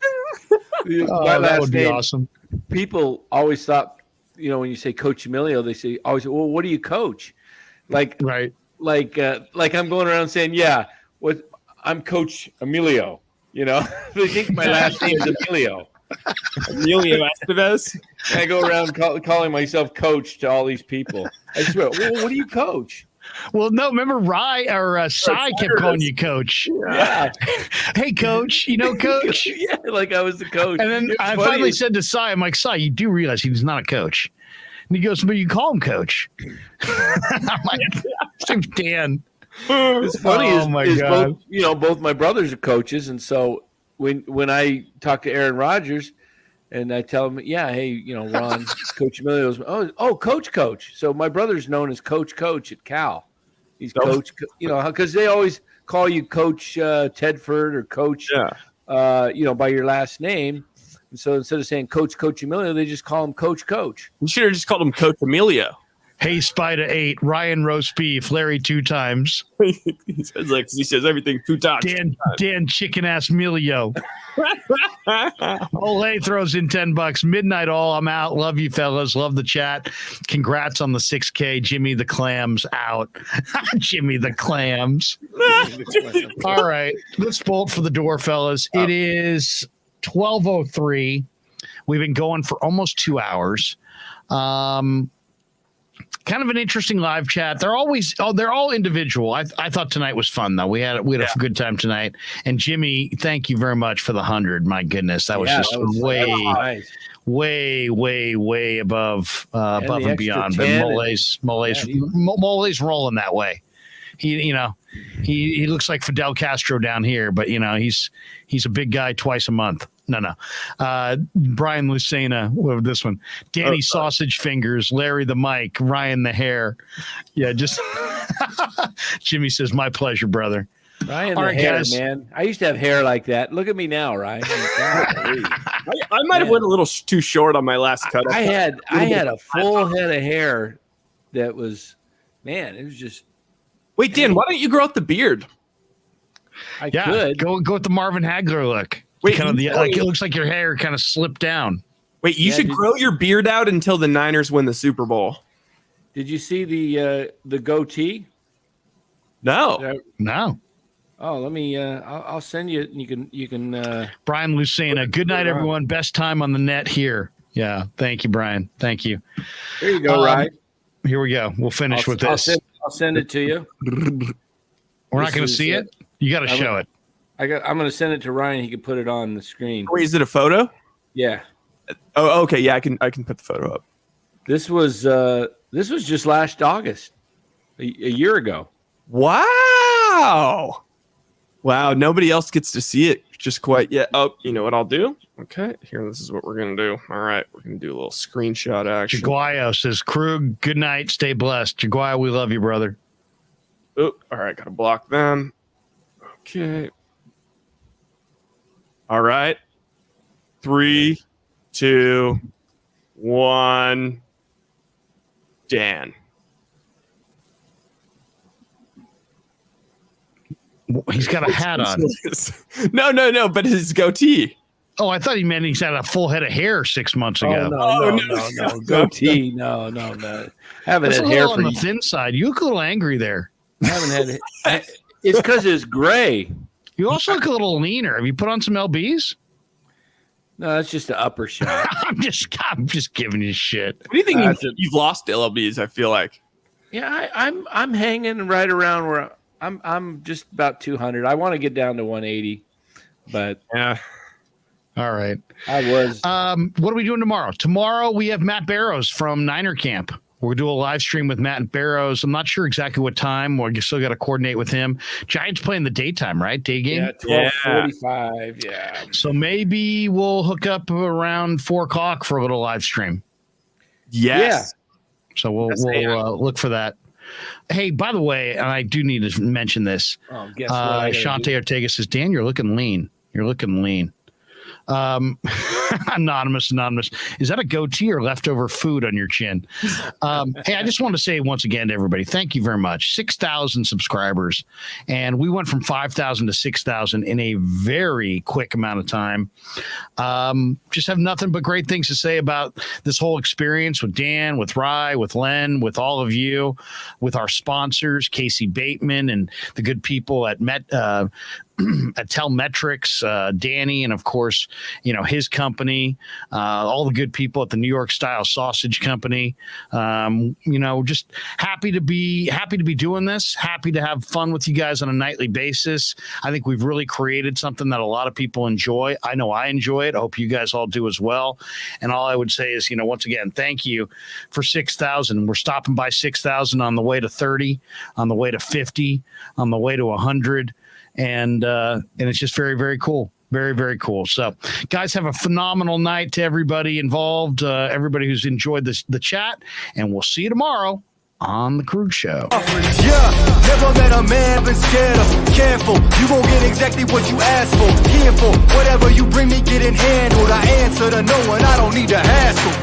That would be awesome. People always thought, when you say Coach Emilio, they say always, well, what do you coach? Like I'm going around saying, I'm Coach Emilio. They think my last name is Emilio. Emilio Estevez. I go around calling myself Coach to all these people. I swear, well, what do you coach? Well, no, remember Rye or Cy kept calling you Coach. Yeah. Hey, Coach. Coach? Yeah, like I was the coach. And then I finally said to Cy, I'm like, Cy, you do realize he's not a coach. And he goes, but you call him Coach. I'm like, Dan. It's funny. Oh my God. Both my brothers are coaches, and so when I talk to Aaron Rodgers, and I tell him, hey, Ron, Coach Emilio's, Coach. So my brother's known as Coach at Cal. He's Coach, because they always call you Coach Tedford or Coach, by your last name. And so instead of saying Coach Emilio, they just call him Coach. You should have just called him Coach Emilio. Hey, Spider 8, Ryan roast beef, Larry 2 times. He says everything 2 times. Dan chicken ass Milio. Olay throws in $10. Midnight all. I'm out. Love you, fellas. Love the chat. Congrats on the 6K. Jimmy the Clams out. Jimmy the Clams. All right, let's bolt for the door, fellas. It is 12:03. We've been going for almost 2 hours. kind of an interesting live chat. They're all individual. I thought tonight was fun though. We had a good time tonight. And Jimmy, thank you very much for the 100. My goodness, that was way above and beyond. But Mole's rolling that way. He looks like Fidel Castro down here, but he's a big guy twice a month. No. Brian Lucena with this one. Danny Sausage Fingers, Larry the Mike, Ryan the Hair. Yeah, just Jimmy says, my pleasure, brother. Ryan the Hair, guys. Man. I used to have hair like that. Look at me now, Ryan. I might have went a little too short on my last cut. I had a full head of hair that was, man, it was just. Wait, Dan, why don't you grow out the beard? I could. Go with the Marvin Hagler look. Wait, it looks like your hair kind of slipped down. Wait, you should grow your beard out until the Niners win the Super Bowl. Did you see the goatee? No. Oh, let me. I'll send you. You can. Brian Lucena. Good night, everyone. Best time on the net here. Yeah. Thank you, Brian. Thank you. There you go, Ryan. Here we go. We'll finish with this. I'll send it to you. We're not going to see it. You got to show it. I'm going to send it to Ryan. He can put it on the screen. Wait, is it a photo? Yeah. Oh, okay. Yeah, I can put the photo up. This was just last August, a year ago. Wow. Nobody else gets to see it just quite yet. Oh, you know what I'll do? Okay, here. This is what we're gonna do. All right, we're gonna do a little screenshot action. Jaguayo says, "Krug, good night. Stay blessed." Jaguayo, we love you, brother. Oh, all right. Gotta block them. Okay. All right. 3, 2, 1. Dan. He's got a hat on. No, but his goatee. Oh, I thought he meant he's had a full head of hair 6 months ago. No. Goatee. No. Haven't had hair on the thin side. You look a little angry there. I haven't had. It's because it's gray. You also look a little leaner. Have you put on some LBs? No, that's just the upper shot. I'm just giving you shit. What do you think you've lost LBs? I feel like. Yeah, I'm hanging right around where I'm just about 200. I want to get down to 180, but yeah. All right. I was. What are we doing tomorrow? Tomorrow we have Matt Barrows from Niner Camp. We'll do a live stream with Matt Barrows. I'm not sure exactly what time. We're still got to coordinate with him. Giants playing the daytime, right? Day game? Yeah, 12:45. Yeah. So maybe we'll hook up around 4 o'clock for a little live stream. Yes. Yeah. So we'll look for that. Hey, by the way, and I do need to mention this. Oh, guess what? Shante Ortega says, Dan, you're looking lean. Anonymous. Is that a goatee or leftover food on your chin? Hey, I just want to say once again to everybody, thank you very much. 6,000 subscribers. And we went from 5,000 to 6,000 in a very quick amount of time. Just have nothing but great things to say about this whole experience with Dan, with Rye, with Len, with all of you, with our sponsors, Casey Bateman and the good people at at Telmetrics, Danny, and of course, his company, all the good people at the New York Style Sausage Company. Just happy to be doing this. Happy to have fun with you guys on a nightly basis. I think we've really created something that a lot of people enjoy. I know I enjoy it. I hope you guys all do as well. And all I would say is, once again, thank you for 6,000. We're stopping by 6,000 on the way to 30, on the way to 50, on the way to 100. And it's just very, very cool. Very, very cool. So, guys, have a phenomenal night to everybody involved, everybody who's enjoyed the chat, and we'll see you tomorrow on the Krueg Show. Yeah, never met a man been scared of. Careful, you gon' get exactly what you asked for. Here for whatever you bring me, getting handled. I answer to no one, I don't need to hassle.